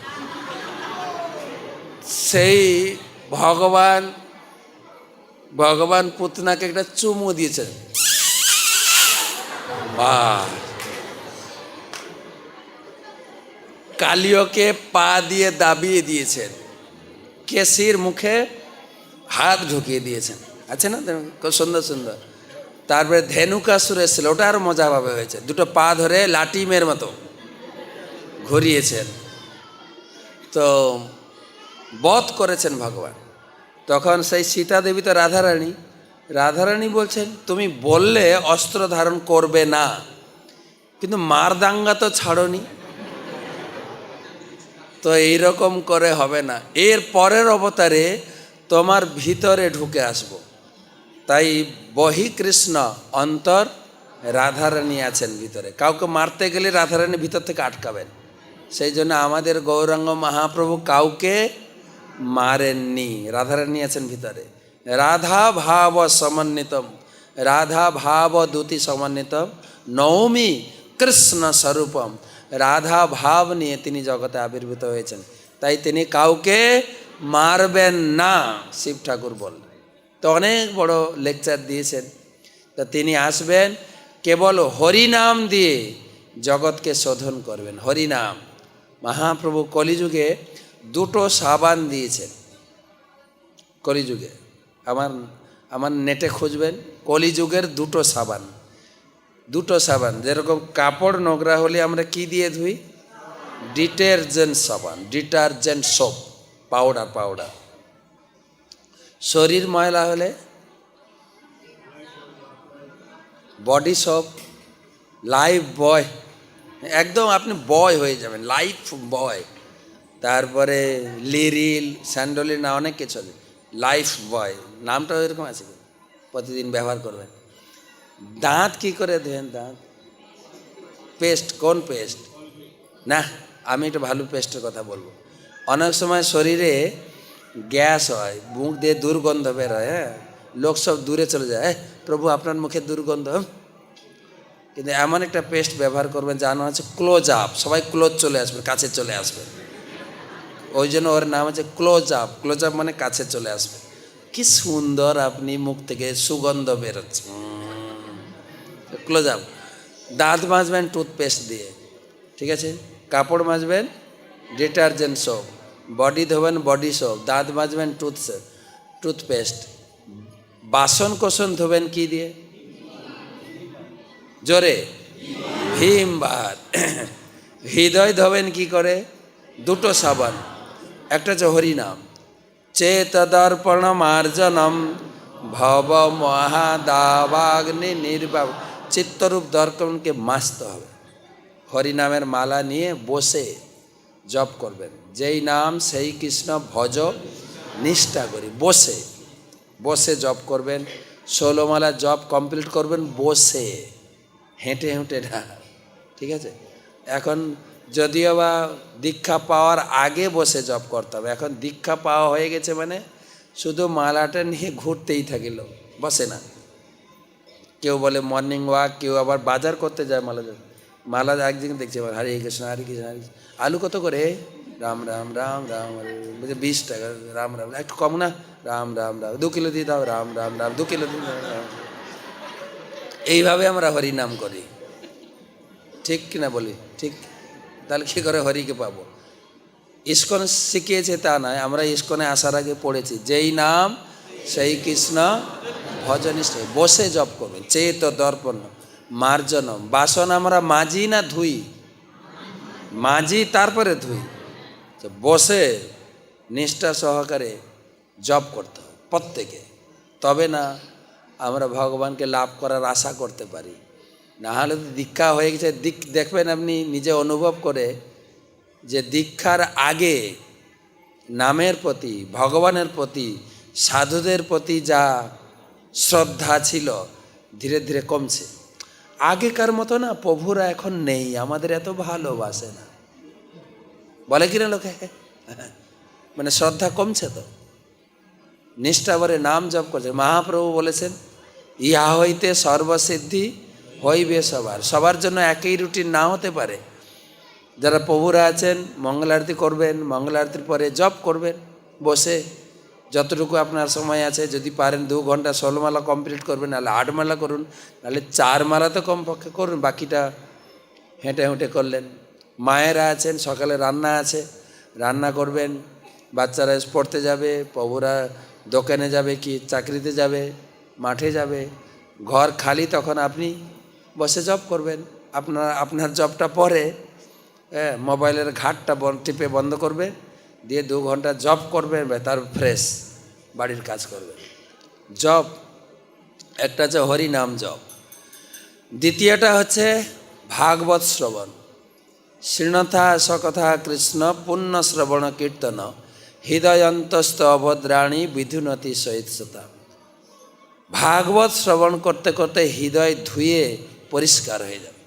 সেই ভগবান ভগবান পুতনাকে একটা চুমু দিয়েছেন, বাহ। কালিয়কে পা দিয়ে দাবিয়ে দিয়েছেন, কেসির মুখে হাত ঢুকিয়ে দিয়েছেন, আছে না খুব সুন্দর সুন্দর। তারপরে ধেনুকাসুর এসেছিল, ওটা আরো মজাভাবে হয়েছে, দুটো পা ধরে লাটিমের মতো ঘুরিয়েছেন, তো বধ করেছেন ভগবান। তখন সেই সীতা দেবী তো রাধারানী বলছেন, তুমি বললে অস্ত্র ধারণ করবে না, কিন্তু মারদাঙ্গা তো ছাড়নি, তো এইরকম করে হবে না, এর পরের অবতারে তোমার ভিতরে ঢুকে আসব। তাই বহি কৃষ্ণ, অন্তর রাধারানী আছেন ভিতরে। কাউকে মারতে গেলে রাধারানী ভিতর থেকে আটকাবেন। সেই জন্য আমাদের গৌরাঙ্গ মহাপ্রভু কাউকে মারেননি, রাধারানী আছেন ভিতরে। রাধা ভাব সমন্বিতম, রাধা ভাব দ্যুতি সমন্বিতম, নৌমি কৃষ্ণ স্বরূপম। রাধা ভাব নিয়ে তিনি জগতে আবির্ভূত হয়েছেন, তাই তিনি কাউকে মারবেন না, শিব ঠাকুর বললেন। তো অনেক বড় লেকচার দিয়েছেন। তো তিনি আসবেন, কেবল হরিনাম দিয়ে জগৎকে শোধন করবেন। হরিনাম, মহাপ্রভু কলিযুগে দুটো সাবান দিয়েছেন। কলিযুগে আমার নেটে খুঁজবেন, কলিযুগের দুটো সাবান। যেরকম কাপড় নোংরা হলে আমরা কি দিয়ে ধুই? ডিটারজেন্ট সাবান, ডিটারজেন্ট সোপ, পাউডার। শরীর ময়লা হলে বডি সোপ, লাইফ বয়, একদম আপনি বয় হয়ে যাবেন, লাইফ বয়। তারপরে লিরিল, স্যান্ডলিন, না অনেক কিছু আছে, লাইফ বয় নামটাও এরকম আছে, প্রতিদিন ব্যবহার করবেন। দাঁত কি করে ধোয়েন? দাঁত পেস্ট, কোন পেস্ট? না, আমি একটু ভালো পেস্টের কথা বলবো। অনেক সময় শরীরে গ্যাস হয়, মুখ দিয়ে দুর্গন্ধ বের হয়, হ্যাঁ, লোক সব দূরে চলে যায়, প্রভু আপনার মুখে দুর্গন্ধ। কিন্তু এমন একটা পেস্ট ব্যবহার করবেন যার নাম হচ্ছে ক্লোজ আপ, সবাই ক্লোজ চলে আসবে, কাছে চলে আসবে, ওই জন্য ওর নাম হচ্ছে ক্লোজ আপ। ক্লোজ আপ মানে কাছে চলে আসবে। কি সুন্দর আপনি মুখ থেকে সুগন্ধ বেরোচ্ছে, ক্লোজ আপ। দাঁত মাজবেন টুথপেস্ট দিয়ে, ঠিক আছে? কাপড় মাজবেন ডিটারজেন্ট সোপ, বডি ধোবেন বডি সোপ, দাঁত মাজবেন টুথপেস্ট, বাসন কোসন ধোবেন কি দিয়ে? জোরে, ভীম বার। হৃদয় ধোবেন কি করে? দুটো সাবান, একটা হচ্ছে হরিনাম, চেত দর্পণ মার্জনম ভব মহাদাবাগ্নি নির্বাব। চিত্তরূপ দর্পণকে মাজতে হবে। হরিনামের মালা নিয়ে বসে জপ করবেন, যেই নাম সেই কৃষ্ণ ভজ নিষ্ঠা করি। বসে জপ করবেন, 16 মালা জপ কমপ্লিট করবেন বসে, হেঁটে না, ঠিক আছে? এখন যদিও বা দীক্ষা পাওয়ার আগে বসে জপ করতে হবে, এখন দীক্ষা পাওয়া হয়ে গেছে মানে শুধু মালাটা নিয়ে ঘুরতেই থাকিল, বসে না। কেউ বলে মর্নিং ওয়াক, কেউ আবার বাজার করতে যায় মালা একদিন দেখছি আবার হরে কৃষ্ণ হরে কৃষ্ণ হরে কৃষ্ণ। আলু কত করে? রাম রাম রাম রাম হরে, বলছে 20 টাকা। রাম রাম একটু কম না? রাম রাম রাম 2 কিলো দিয়ে দাও, রাম রাম রাম 2 কিলো দিয়ে দাও। এইভাবে আমরা হরিনাম করি, ঠিক কিনা বলি? ঠিক। তাহলে কী করে হরিকে পাবো? ইস্কন শিখিয়েছে তা নয়, আমরা ইস্কনে আসার আগে পড়েছি, যেই নাম সেই কৃষ্ণ ভজনিষ্ঠ। বসে জপ করবেন, চেত দর্পণ মার্জনম। বাসন আমরা মাজি না ধুই? মাজি তারপরে ধুই। তো বসে নিষ্ঠা সহকারে জপ করতে হবে প্রত্যেকে, তবে না আমরা ভগবানকে লাভ করার আশা করতে পারি। না হলে তো দীক্ষা হয়ে গেছে, দেখবেন আপনি নিজে অনুভব করে যে দীক্ষার আগে নামের প্রতি, ভগবানের প্রতি, সাধুদের প্রতি যা শ্রদ্ধা ছিল ধীরে ধীরে কমছে। আগেকার মতো না প্রভুরা এখন নেই, আমাদের এত ভালোবাসে না, বলে কিনা লোকে। মানে শ্রদ্ধা কমছে তো, নিষ্ঠা ভরে নাম জপ করছে। মহাপ্রভু বলেছেন ইহা হইতে সর্বসিদ্ধি হইবে সবার। সবার জন্য একই রুটিন না হতে পারে। যারা প্রভুরা আছেন মঙ্গল আরতি করবেন, মঙ্গল আরতির পরে জপ করবেন বসে, যতটুকু আপনার সময় আছে। যদি পারেন 2 ঘন্টা 16 মালা কমপ্লিট করবেন, নাহলে 8 মালা করুন, নাহলে 4 মালা তো কমপক্ষে করুন, বাকিটা হেঁটে হেঁটে করলেন। মায়েরা আছেন, সকালে রান্না আছে, রান্না করবেন, বাচ্চারা পড়তে যাবে, প্রভুরা দোকানে যাবে কি চাকরিতে যাবে, মাঠে যাবে, ঘর খালি, তখন আপনি বসে জব করবেন। আপনার জবটা পরে মোবাইলের ঘাটটা টিপে বন্ধ করবে, দিয়ে 2 ঘন্টা জব করবেন, তার ফ্রেশ বাড়ির কাজ করবেন। জব একটা হচ্ছে হরিনাম জব, দ্বিতীয়টা হচ্ছে ভাগবত শ্রবণ। শৃণথা সকথা কৃষ্ণ পুণ্য শ্রবণ কীর্তন হৃদয়ন্তস্থ অভদ্রাণী বিধুনতি সহিষ্ণুতা। ভাগবত শ্রবণ করতে করতে হৃদয় ধুয়ে পরিষ্কার হয়ে যাবে,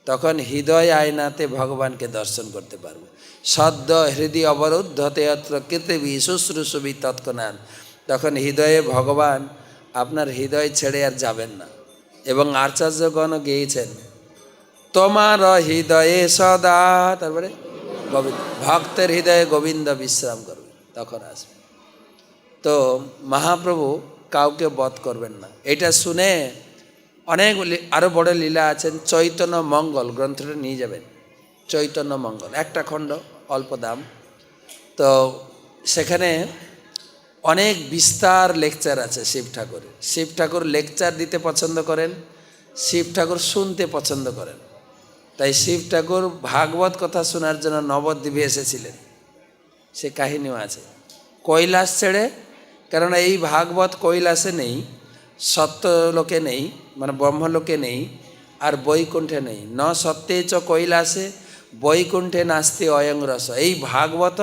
তখন হৃদয় আয়নাতে ভগবানকে দর্শন করতে পারবে। সদ্য হৃদয় অবরুদ্ধতে অত্র কৃতবী শুশ্রূষবি তৎক্ষণাৎ। তখন হৃদয়ে ভগবান আপনার হৃদয় ছেড়ে আর যাবেন না। এবং আচার্যগণ গেয়েছেন তোমার হৃদয়ে সদা, তারপরে গোবিন্দ, ভক্তের হৃদয়ে গোবিন্দ বিশ্রাম করবে, তখন আসবে। তো মহাপ্রভু কাউকে বধ করবেন না। এটা শুনে অনেক আরও বড় লীলা আছেন। চৈতন্য মঙ্গল গ্রন্থটা নিয়ে যাবেন, চৈতন্য মঙ্গল, একটা খণ্ড, অল্প দাম। তো সেখানে অনেক বিস্তার লেকচার আছে শিব ঠাকুরের। শিব ঠাকুর লেকচার দিতে পছন্দ করেন, শিব ঠাকুর শুনতে পছন্দ করেন। তাই শিব ঠাকুর ভাগবত কথা শোনার জন্য নবদ্বীপে এসেছিলেন, সে কাহিনীও আছে। কৈলাস ছেড়ে, কেননা এই ভাগবত কৈলাসে নেই, সত্যলোকে নেই, মানে ব্রহ্মলোকে নেই, আর বৈকুণ্ঠে নেই। ন সত্যে চ কৈলাসে বৈকুণ্ঠে নাস্তি অয়ং রস। এই ভাগবত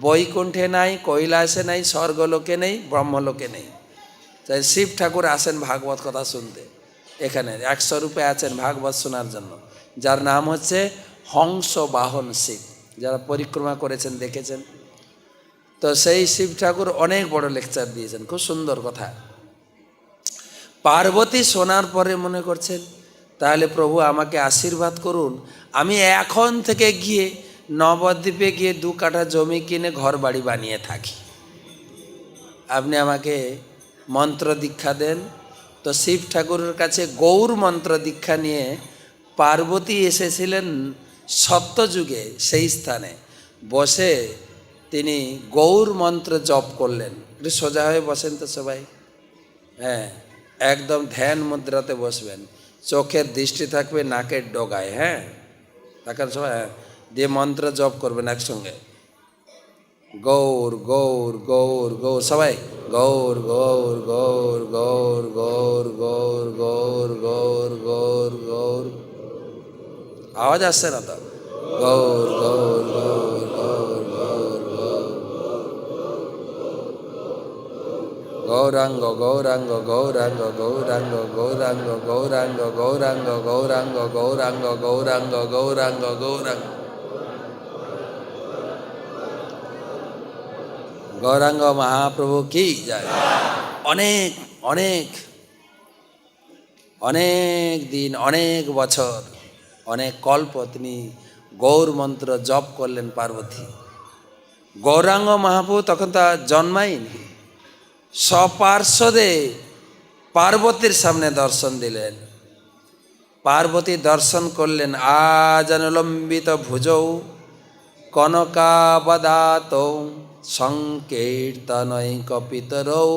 বৈকুণ্ঠে নাই, কৈলাসে নাই, স্বর্গলোকে নেই, ব্রহ্মলোকে নেই। তাই শিব ঠাকুর আসেন ভাগবত কথা শুনতে, এখানে 100 রূপে আছেন ভাগবত শোনার জন্য, যার নাম হচ্ছে হংস বাহন শিব। যারা পরিক্রমা করেছেন দেখেছেন। তো সেই শিব ঠাকুর অনেক বড় লেকচার দিয়েছেন, খুব সুন্দর কথা। পার্বতী শোনার পরে মনে করছেন তাহলে প্রভু আমাকে আশীর্বাদ করুন, আমি এখন থেকে গিয়ে নবদ্বীপে গিয়ে 2 কাঠা জমি কিনে ঘর বাড়ি বানিয়ে থাকি, আপনি আমাকে মন্ত্র দীক্ষা দেন। তো শিব ঠাকুরের কাছে গৌর মন্ত্র দীক্ষা নিয়ে পার্বতী এসেছিলেন সত্যযুগে। সেই স্থানে বসে তিনি গৌর মন্ত্র জপ করলেন। একটু সোজা হয়ে বসেন তো সবাই, হ্যাঁ, একদম ধ্যান মুদ্রাতে বসবেন, চোখের দৃষ্টি থাকবে নাকের ডগায়, হ্যাঁ, তাকান সবাই, হ্যাঁ, দিয়ে মন্ত্র জপ করবেন একসঙ্গে। গৌর গৌর গৌর গৌর, সবাই গৌর গৌর গৌর গৌর গৌর গৌর গৌর গৌর গৌর গৌর, আওয়াজ আসছে না তো? গৌর গৌর গৌর গৌর গৌর গৌর গৌরাঙ্গ গৌরাঙ্গ গৌরাঙ্গ গৌরাঙ্গ গৌরাঙ্গ গৌরাঙ্গ গৌরাঙ্গ গৌরাঙ্গ গৌরাঙ্গ গৌরাঙ্গ গৌরাঙ্গ গৌরাঙ্গ গৌরাঙ্গ মহাপ্রভু কি যায়। অনেক অনেক অনেক দিন, অনেক বছর, অনেক কল্প তিনি গৌর মন্ত্র জপ করলেন পার্বতী। গৌরাঙ্গ মহাপ্রভু তখন তা জন্মায়নি, সপার্শ্বদে পার্বতীর সামনে দর্শন দিলেন। পার্বতী দর্শন করলেন, আজানুলম্বিত ভুজৌ কনকাবদাত সংকীর্তনৈক পিতরৌ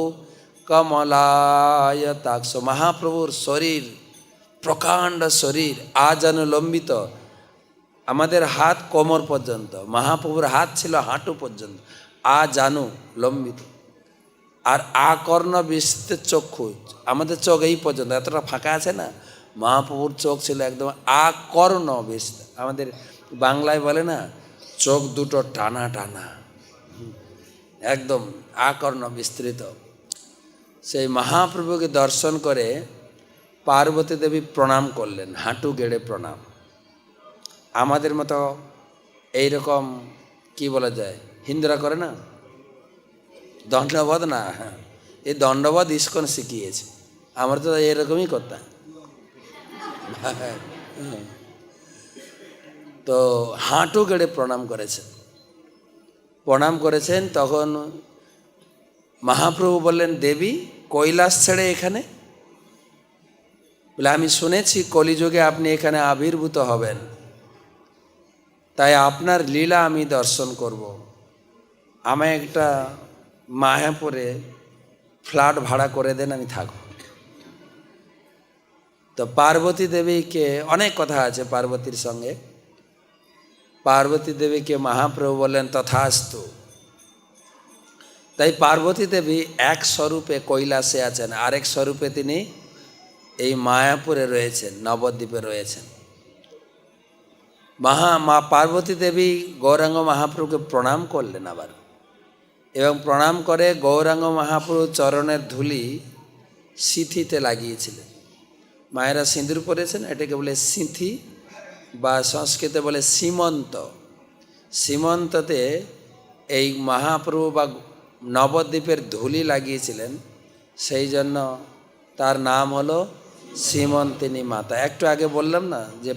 কমলায়তাক্ষ। মহাপ্রভুর শরীর, প্রকাণ্ড শরীর, আজানুলম্বিত, আমাদের হাত কোমর পর্যন্ত, মহাপ্রভুর হাত ছিল হাঁটু পর্যন্ত, আজানু লম্বিত। আর আকর্ণ বিস্তৃত চক্ষু, আমাদের চোখ এই পর্যন্ত, এতটা ফাঁকা আছে না, মহাপ্রভুর চোখ ছিল একদম আকর্ণ বিস্তৃত। আমাদের বাংলায় বলে না চোখ দুটো টানা টানা, একদম আকর্ণ বিস্তৃত। সেই মহাপ্রভুকে দর্শন করে পার্বতী দেবী প্রণাম করলেন, হাঁটু গেড়ে প্রণাম। আমাদের মতো এইরকম কি বলা যায়, হিন্দুরা করে না দণ্ডবোধ, না, হ্যাঁ, এই দণ্ডবোধ ইস্কন শিখিয়েছে। আমরা তো এরকমই করতাম। তো হাঁটু গেড়ে প্রণাম করেছেন। তখন মহাপ্রভু বললেন, দেবী কৈলাস ছেড়ে এখানে? বলে, আমি শুনেছি কলিযুগে আপনি এখানে আবির্ভূত হবেন, তাই আপনার লীলা আমি দর্শন করব। আমায় একটা মায়াপুরে ফ্ল্যাট ভাড়া করে দেন, আমি থাকব। তো পার্বতী দেবীকে, অনেক কথা আছে পার্বতীর সঙ্গে, পার্বতী দেবীকে মহাপ্রভু বললেন তথাস্তু। তাই পার্বতী দেবী এক স্বরূপে কৈলাসে আছেন, আরেক স্বরূপে তিনি এই মায়াপুরে রয়েছেন, নবদ্বীপে রয়েছেন। মা পার্বতী দেবী গৌরাঙ্গ মহাপ্রভুকে প্রণাম করলেন আবার, এবং প্রণাম করে গৌরাঙ্গ মহাপ্রভু চরণের ধুলি সিঁথিতে লাগিয়েছিলেন। মায়েরা সিঁদুর পরেছেন, এটাকে বলে সিঁথি, বা সংস্কৃতে বলে সীমন্ত। সীমন্ততে এই মহাপ্রভু বা নবদ্বীপের ধুলি লাগিয়েছিলেন, সেই জন্য তার নাম হলো সীমন্তিনী মাতা। একটু আগে বললাম না যে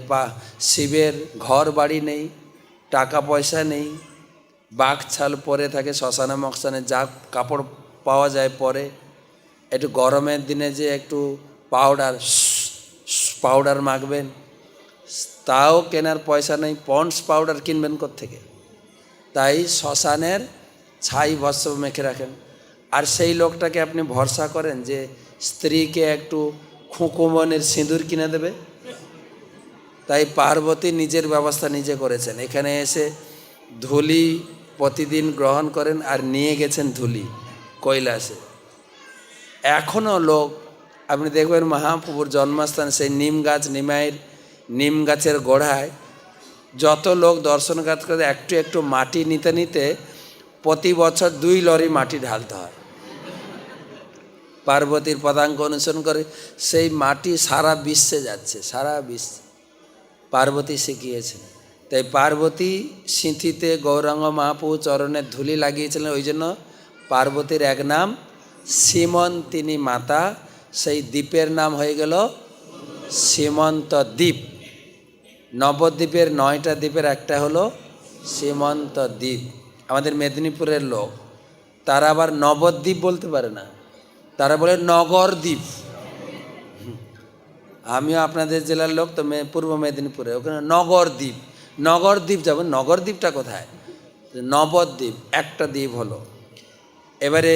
শিবের ঘর বাড়ি নেই, টাকা পয়সা নেই, বাঘ ছাল পরে থাকে, শ্মশানে মশানে যা কাপড় পাওয়া যায় পরে, একটু গরমের দিনে যে একটু পাউডার মাখবেন, তাও কেনার পয়সা নেই, পন্ডস পাউডার কিনবেন কোত্থেকে? তাই শ্মশানের ছাই ভস্ম মেখে রাখেন। আর সেই লোকটাকে আপনি ভরসা করেন যে স্ত্রীকে একটু খুকুমনের সিঁদুর কিনে দেবে? তাই পার্বতী নিজের ব্যবস্থা নিজে করেছেন, এখানে এসে ধুলি প্রতিদিন গ্রহণ করেন আর নিয়ে গেছেন ধুলি কৈলাসে। এখনও লোক, আপনি দেখবেন মহাপ্রভুর জন্মস্থান সেই নিম গাছ, নিম গাছের গোড়ায় যত লোক দর্শন করে একটু একটু মাটি নিতে নিতে প্রতি বছর 2 লরি মাটি ঢালতে হয়। পার্বতীর পদাঙ্ক অনুসরণ করে সেই মাটি সারা বিশ্বে যাচ্ছে, সারা বিশ্বে পার্বতী শিখিয়েছেন। তাই পার্বতী সিঁথিতে গৌরাঙ্গ মহাপ্রভু চরণের ধুলি লাগিয়েছিলেন, ওই জন্য পার্বতীর এক নাম সীমন্তিনী মাতা। সেই দ্বীপের নাম হয়ে গেল সীমন্ত দ্বীপ। নবদ্বীপের 9টা দ্বীপের একটা হলো সীমন্ত দ্বীপ। আমাদের মেদিনীপুরের লোক, তারা আবার নবদ্বীপ বলতে পারে না, তারা বলে নগরদ্বীপ। আমিও আপনাদের জেলার লোক, তো পূর্ব মেদিনীপুরে, ওখানে নগরদ্বীপ যাবেন, নগরদ্বীপটা কোথায়? নবদ্বীপ একটা দ্বীপ হলো। এবারে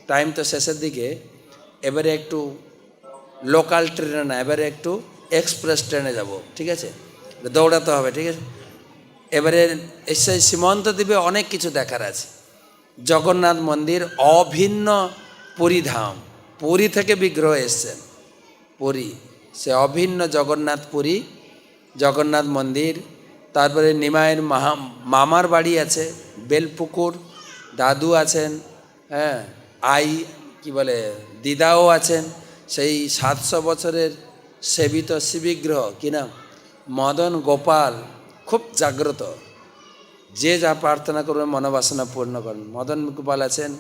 টাইম তো শেষের দিকে, এবারে একটু লোকাল ট্রেনে না, এবারে একটু এক্সপ্রেস ট্রেনে যাব, ঠিক আছে? দৌড়াতে হবে, ঠিক আছে? এবারে সেই সীমন্ত দ্বীপে অনেক কিছু দেখার আছে। জগন্নাথ মন্দির, অভিন্ন পুরীধাম, পুরী থেকে বিগ্রহ এসছেন, পুরী, সে অভিন্ন জগন্নাথ মন্দির। তারপরে নিমাইয়ের মামার বাড়ি আছে বেলপুকুর, দাদু আছেন, হ্যাঁ, দিদাও আছেন। সেই 700 বছরের সেবিত শিবিগ্রহ, কি নাম, মদন গোপাল, খুব জাগ্রত, যে যা প্রার্থনা করবেন মনোবাসনা পূর্ণ করেন, মদন গোপাল আছেন।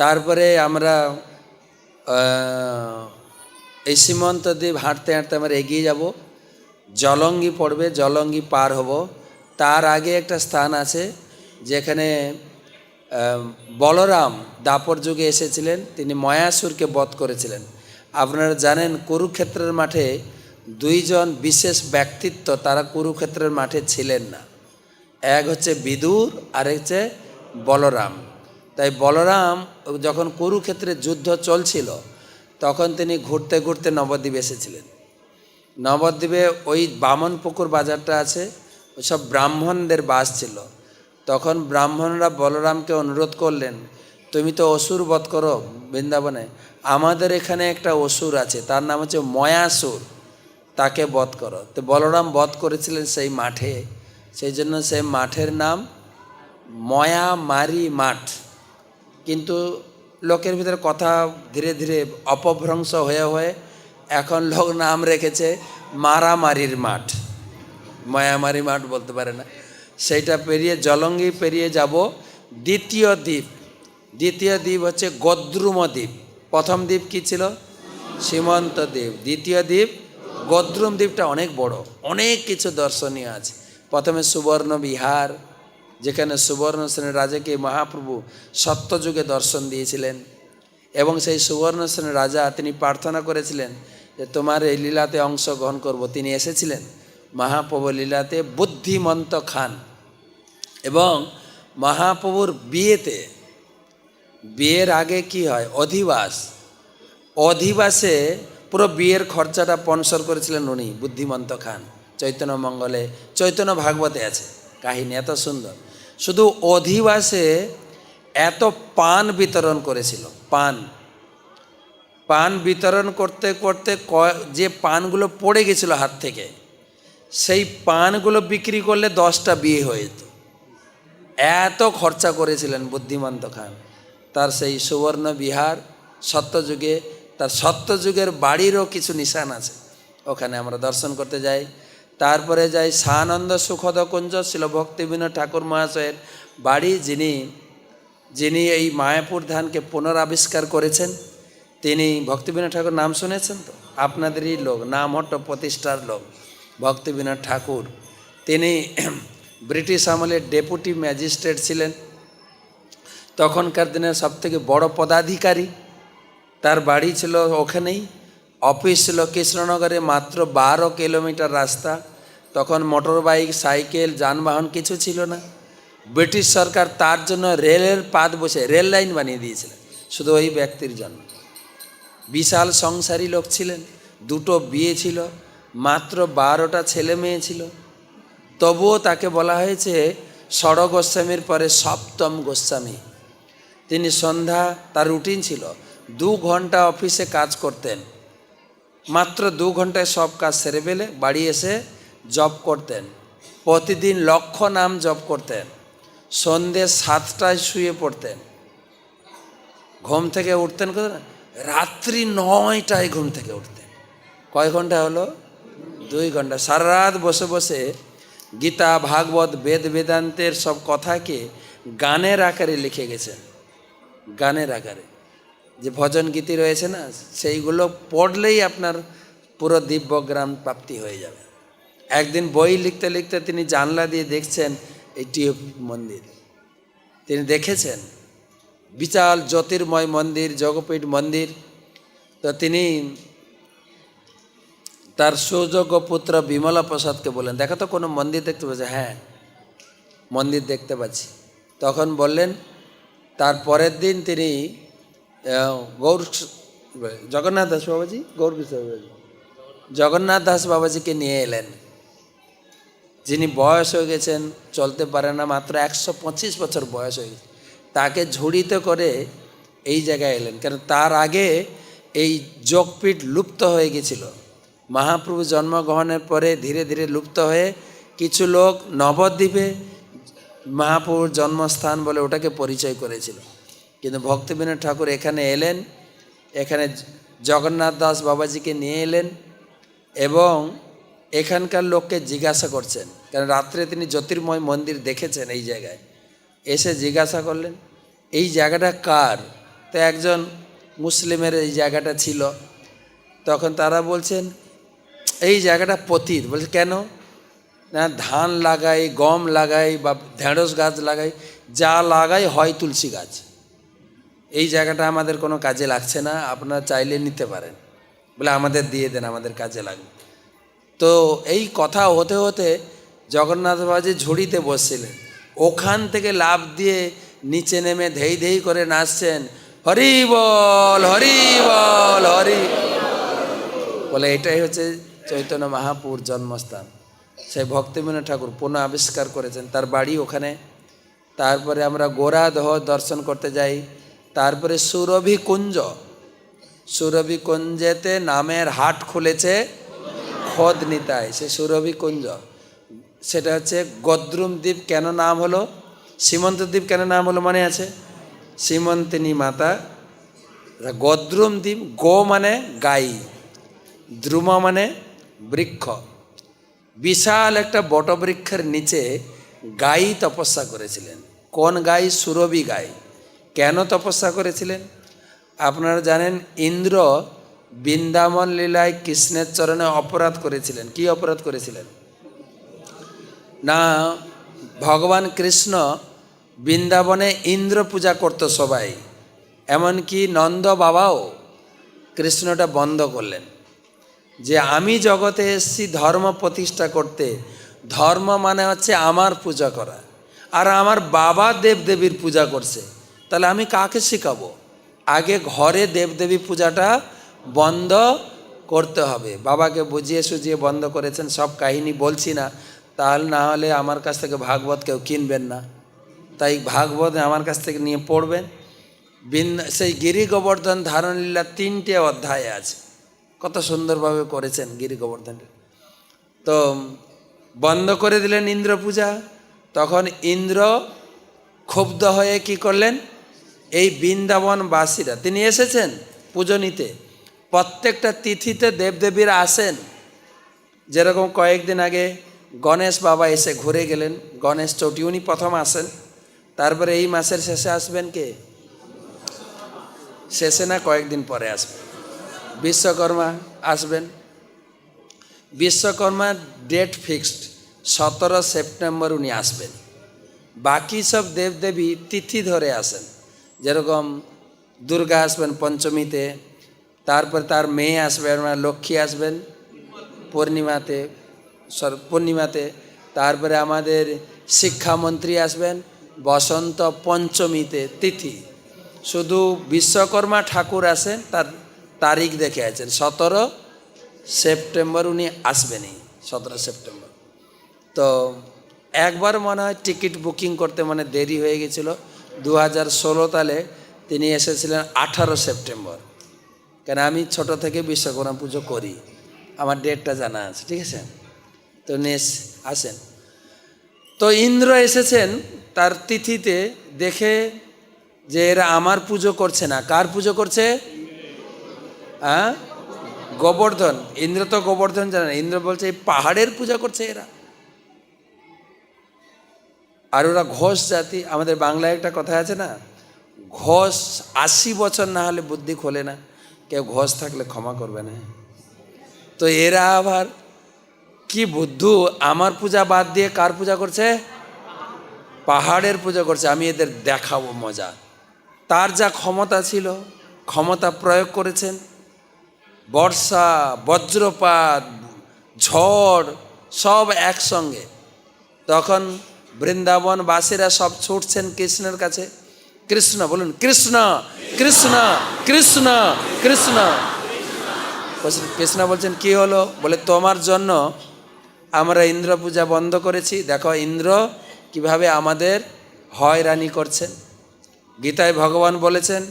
তারপরে আমরা এই সীমন্ত দ্বীপ হাঁটতে হাঁটতে আমরা এগিয়ে যাব, জলঙ্গি পড়বে, জলঙ্গি পার হব। তার আগে একটা স্থান আছে যেখানে বলরাম দাপর যুগে এসেছিলেন, তিনি ময়াসুরকে বধ করেছিলেন। আপনারা জানেন কুরুক্ষেত্রের মাঠে 2 জন বিশেষ ব্যক্তিত্ব, তারা কুরুক্ষেত্রের মাঠে ছিলেন না, এক হচ্ছে বিদুর, আর হচ্ছে বলরাম। তাই বলরাম যখন কুরুক্ষেত্রের যুদ্ধ চলছিল, তখন তিনি ঘুরতে ঘুরতে নবদ্বীপ এসেছিলেন। নবদ্বীপে ওই বামনপুকুর বাজারটা আছে, ওইসব ব্রাহ্মণদের বাস ছিল। তখন ব্রাহ্মণরা বলরামকে অনুরোধ করলেন, তুমি তো অসুর বধ করো বৃন্দাবনে, আমাদের এখানে একটা অসুর আছে, তার নাম হচ্ছে ময়াসুর, তাকে বধ করো। তো বলরাম বধ করেছিলেন সেই মাঠে, সেই জন্য সে মাঠের নাম ময়ামারি মাঠ। কিন্তু লোকের ভিতরে কথা ধীরে ধীরে অপভ্রংশ হয়ে হয়ে এখন লোক নাম রেখেছে মারামারির মাঠ, মায়ামারি মাঠ বলতে পারে না। সেইটা পেরিয়ে জলঙ্গি পেরিয়ে যাব দ্বিতীয় দ্বীপ। দ্বিতীয় দ্বীপ হচ্ছে গদ্রুম দ্বীপ। প্রথম দ্বীপ কি ছিল? সীমন্ত দ্বীপ। দ্বিতীয় দ্বীপ গদ্রুম দ্বীপটা অনেক বড়, অনেক কিছু দর্শনীয় আছে। প্রথমে সুবর্ণ বিহার, যেখানে সুবর্ণ সেনের রাজাকে মহাপ্রভু সত্যযুগে দর্শন দিয়েছিলেন, এবং সেই সুবর্ণ সেনের রাজা তিনি প্রার্থনা করেছিলেন যে তোমার এই লীলাতে অংশগ্রহণ করব। তিনি এসেছিলেন মহাপ্রভু লীলাতে বুদ্ধিমন্ত খান, এবং মহাপ্রভুর বিয়েতে, বিয়ের আগে কি হয়? অধিবাস। অধিবাসে পুরো বিয়ের খরচাটা স্পন্সর করেছিলেন উনি, বুদ্ধিমন্ত খান। চৈতন্য মঙ্গলে, চৈতন্য ভাগবতে আছে কাহিনী, এত সুন্দর। শুধু অধিবাসে এত পান বিতরণ করেছিল। পান বিতরণ করতে করতে যে পানগুলো পড়ে গেছিল হাত থেকে, সেই পানগুলো বিক্রি করলে 10টা বিয়ে হয়ে যেত। এত খরচা করেছিলেন বুদ্ধিমন্ত খান। তার সেই সুবর্ণ বিহার সত্যযুগে, তার সত্যযুগের বাড়িরও কিছু নিশান আছে, ওখানে আমরা দর্শন করতে যাই। তারপরে যাই সানন্দ সুখদ কুঞ্জ, শিল ভক্তিবিনোদ ঠাকুর মহাশয়ের বাড়ি, যিনি এই মায়াপুর ধামকে পুনরাবিষ্কার করেছেন। তিনি ভক্তিবিনোদ ঠাকুর নাম শুনেছেন তো? আপনাদেরই লোক, নামহট্ট প্রতিষ্ঠার লোক ভক্তিবিনোদ ঠাকুর। তিনি ব্রিটিশ আমলের ডেপুটি ম্যাজিস্ট্রেট ছিলেন, তখনকার দিনের সবথেকে বড় পদাধিকারী। তার বাড়ি ছিল ওখানেই, অফিস ছিল কৃষ্ণনগরে, মাত্র 12 কিলোমিটার রাস্তা। তখন মোটর বাইক, সাইকেল, যানবাহন কিছু ছিল না। ব্রিটিশ সরকার তার জন্য রেলের পাত বসে রেল লাইন বানিয়ে দিয়েছিলেন শুধু ওই ব্যক্তির জন্য। বিশাল সংসারী লোক ছিলেন, 2টো বিয়ে ছিল, মাত্র 12টা ছেলে মেয়ে ছিল। তবুও তাকে বলা হয়েছে ষড় গোস্বামীর পরে 7ম গোস্বামী। তিনি সন্ধ্যা, তার রুটিন ছিল 2 ঘন্টা অফিসে কাজ করতেন, মাত্র 2 ঘন্টায় সব কাজ সেরে ফেলে বাড়ি এসে জব করতেন। প্রতিদিন লক্ষ নাম জপ করতেন। সন্ধ্যে 7টায় শুয়ে পড়তেন। ঘুম থেকে উঠতেন রাত্রি 9টায় ঘুম থেকে উঠতেন। কয় ঘন্টা হলো? 2 ঘন্টা। সারা রাত বসে বসে গীতা, ভাগবত, বেদ বেদান্তের সব কথাকে গানের আকারে লিখে গেছেন। গানের আকারে যে ভজন গীতি রয়েছে না, সেইগুলো পড়লেই আপনার পুরো দিব্যজ্ঞান প্রাপ্তি হয়ে যাবে। একদিন বই লিখতে লিখতে তিনি জানলা দিয়ে দেখছেন এটি মন্দির। তিনি দেখেছেন বিশাল জ্যোতির্ময় মন্দির, যোগপীঠ মন্দির। তো তিনি তার সুযোগ্য পুত্র বিমলা প্রসাদকে বললেন, দেখো তো কোনো মন্দির দেখতে পাচ্ছি? হ্যাঁ, মন্দির দেখতে পাচ্ছি। তখন বললেন, তার পরের দিন তিনি জগন্নাথ দাস বাবাজি, জগন্নাথ দাস বাবাজিকে নিয়ে এলেন, যিনি বয়স হয়ে গেছেন, চলতে পারে না, মাত্র 125 বছর বয়স হয়ে গেছে। তাকে ঝুড়িতে করে এই জায়গায় এলেন, কারণ তার আগে এই যোগপীঠ লুপ্ত হয়ে গেছিল। মহাপ্রভু জন্মগ্রহণের পরে ধীরে ধীরে লুপ্ত হয়ে কিছু লোক নবদ্বীপে মহাপ্রভুর জন্মস্থান বলে ওটাকে পরিচয় করেছিল। কিন্তু ভক্তিবিনোদ ঠাকুর এখানে এলেন, এখানে জগন্নাথ দাস বাবাজিকে নিয়ে এলেন, এবং এখানকার লোককে জিজ্ঞাসা করছেন, কারণ রাত্রে তিনি জ্যোতির্ময় মন্দির দেখেছেন। এই জায়গায় এসে জিজ্ঞাসা করলেন এই জায়গাটা কার? তো একজন মুসলিমের এই জায়গাটা ছিল। তখন তারা বলছেন এই জায়গাটা পতির। বলছে কেন? না, ধান লাগাই, গম লাগাই বা ঢেঁড়স গাছ লাগাই, যা লাগাই হয় তুলসী গাছ। এই জায়গাটা আমাদের কোনো কাজে লাগছে না, আপনারা চাইলে নিতে পারেন। বলে আমাদের দিয়ে দেন, আমাদের কাজে লাগবে। তো এই কথা হতে হতে জগন্নাথ বাবাজি ঝুড়িতে বসছিলেন, ওখান থেকে লাফ দিয়ে নিচে নেমে ধেই ধেই করে নাচছেন, হরি বল হরি বল হরি। বলে এটাই হচ্ছে চৈতন্য মহাপুর জন্মস্থান। সেই ভক্তিবিনোদ ঠাকুর পুনঃ আবিষ্কার করেছেন, তার বাড়ি ওখানে। তারপরে আমরা গোরাদহ দর্শন করতে যাই। তারপরে সুরভি কুঞ্জ, সুরভি কুঞ্জেতে নামের হাট খুলেছে খোদ নিতাই, সে সুরভি কুঞ্জ। সেটা হচ্ছে গদ্রুম দ্বীপ কেন নাম হলো, সীমন্ত দ্বীপ কেন নাম হলো মনে আছে? সীমন্তিনী মাতা। গদ্রুম দ্বীপ, গো মানে গাই, দ্রুম মানে বৃক্ষ। বিশাল একটা বটবৃক্ষের নিচে গাই তপস্যা করেছিলেন। কোন গাই? সুরভি গাই। কেন তপস্যা করেছিলেন? আপনারা জানেন ইন্দ্র বৃন্দাবন লীলায় কৃষ্ণের চরণে অপরাধ করেছিলেন। কি অপরাধ করেছিলেন? না, ভগবান কৃষ্ণ বৃন্দাবনে ইন্দ্র পূজা করত সবাই, এমনকি নন্দ বাবাও কৃষ্ণটা বন্ধ করলেন যে আমি জগতে এসেছি ধর্ম প্রতিষ্ঠা করতে। ধর্ম মানে হচ্ছে আমার পূজা করা, আর আমার বাবা দেবদেবীর পূজা করছে, তাহলে আমি কাকে শেখাবো? আগে ঘরে দেবদেবী পূজাটা বন্ধ করতে হবে। বাবাকে বুঝিয়ে সুঝিয়ে বন্ধ করেছেন, সব কাহিনী বলছি না, তাহলে না হলে আমার কাছ থেকে ভাগবত কেউ কিনবেন না। তাই ভাগবত আমার কাছ থেকে নিয়ে পড়বেন। সেই গিরি গোবর্ধন ধারণ লীলা 3টে অধ্যায় আছে, কত সুন্দরভাবে করেছেন গিরি গোবর্ধন। তো বন্ধ করে দিলেন ইন্দ্র পূজা। তখন ইন্দ্র ক্ষুব্ধ হয়ে কি করলেন? এই বৃন্দাবনবাসীরা, তিনি এসেছেন পুজো নিতে, প্রত্যেকটা তিথিতে দেবদেবীরা আসেন। যেরকম কয়েকদিন আগে গণেশ বাবা এসে ঘুরে গেলেন, গণেশ চৌটি, উনি প্রথম আসেন। তারপরে এই মাসের শেষে আসবেন কে? শেষে না, কয়েকদিন পরে আসবেন বিশ্বকর্মা আসবেন। বিশ্বকর্মার ডেট ফিক্সড 17 সেপ্টেম্বর উনি আসবেন। বাকি সব দেবদেবী তিথি ধরে আসেন, যেরকম দুর্গা আসবেন পঞ্চমীতে, তারপর তার মেয়ে আসবেন, লক্ষ্মী আসবেন পূর্ণিমাতে, তারপরে আমাদের শিক্ষামন্ত্রী আসবেন বসন্ত পঞ্চমীতে তিথি। শুধু বিশ্বকর্মা ঠাকুর আসেন, তার তারিখ দেখে আছেন 17 সেপ্টেম্বর উনি আসবেনই, 17 সেপ্টেম্বর। তো একবার মনে হয় টিকিট বুকিং করতে মানে দেরি হয়ে গেছিল, 2016 সালে তিনি এসেছিলেন 18 সেপ্টেম্বর। কেন আমি ছোট থেকে বিশ্বকর্মা পুজো করি, আমার ডেটটা জানা আছে, ঠিক আছে? তো আসেন। তো ইন্দ্র এসেছেন তার তিথিতে, দেখে যে এরা আমার পুজো করছে না, কার পুজো করছে? হ্যাঁ, গোবর্ধন। ইন্দ্র তো গোবর্ধন জানে না, ইন্দ্র বলছে এই পাহাড়ের পূজা করছে এরা। আর ওরা ঘোষ জাতি। আমাদের বাংলায় একটা কথা আছে না, ঘোষ 80 বছর না হলে বুদ্ধি খোলে না। কেউ ঘোষ থাকলে ক্ষমা করবে না। তো এরা আবার কি বুদ্ধু, আমার পূজা বাদ দিয়ে কার পূজা করছে? পাহাড়ের পূজা করছে। আমি এদের দেখাবো মজা। তার যা ক্ষমতা ছিল, ক্ষমতা প্রয়োগ করেছেন। বর্ষা, বজ্রপাত, ঝড় সব একসঙ্গে। তখন বৃন্দাবনবাসীরা সব ছুটছেন কৃষ্ণের কাছে। কৃষ্ণ বলুন, কৃষ্ণ কৃষ্ণ কৃষ্ণ কৃষ্ণ। কৃষ্ণ বলছেন কি হলো? বলে তোমার জন্য আমরা ইন্দ্র পূজা বন্ধ করেছি। দেখো ইন্দ্র কিভাবে আমাদের হয়রানি করছেন। গীতায় ভগবান বলেছেন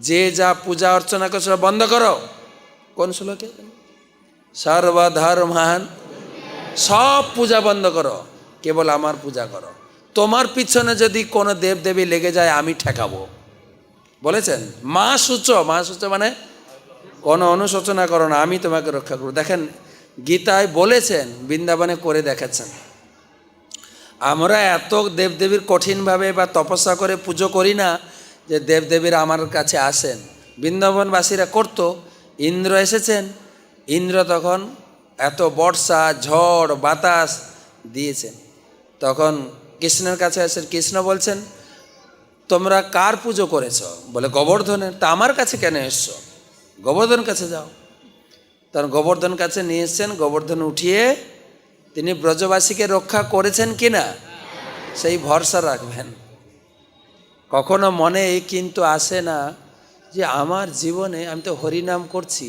যে যা পূজা অর্চনা করছে বন্ধ করো। কোন শ্লোকে? সর্বধর্মান, সব পূজা বন্ধ করো, কেবল আমার পূজা করো। তোমার পিছনে যদি কোনো দেবদেবী লেগে যায় আমি ঠেকাবো বলেছেন। মা সূচ মানে কোনো অনুশোচনা করো না, আমি তোমাকে রক্ষা করবো। দেখেন গীতায় বলেছেন, বৃন্দাবনে করে দেখাচ্ছেন। আমরা এত দেবদেবীর কঠিনভাবে বা তপস্যা করে পুজো করি না যে দেবদেবীরা আমার কাছে আসেন। বৃন্দাবনবাসীরা করতো। ইন্দ্র এসেছেন, ইন্দ্র তখন এত বর্ষা, ঝড়, বাতাস দিয়েছেন। তখন কৃষ্ণের কাছে আসেন। কৃষ্ণ বলছেন তোমরা কার পুজো করেছ? বলে গোবর্ধনের। তা আমার কাছে কেন এসছো? গোবর্ধন কাছে যাও। তখন গোবর্ধন কাছে নিয়ে এসছেন। গোবর্ধন উঠিয়ে তিনি ব্রজবাসীকে রক্ষা করেছেন কিনা সেই ভরসা রাখবেন। কখনো মনে কিন্তু আসে না যে আমার জীবনে, আমি তো হরিনাম করছি,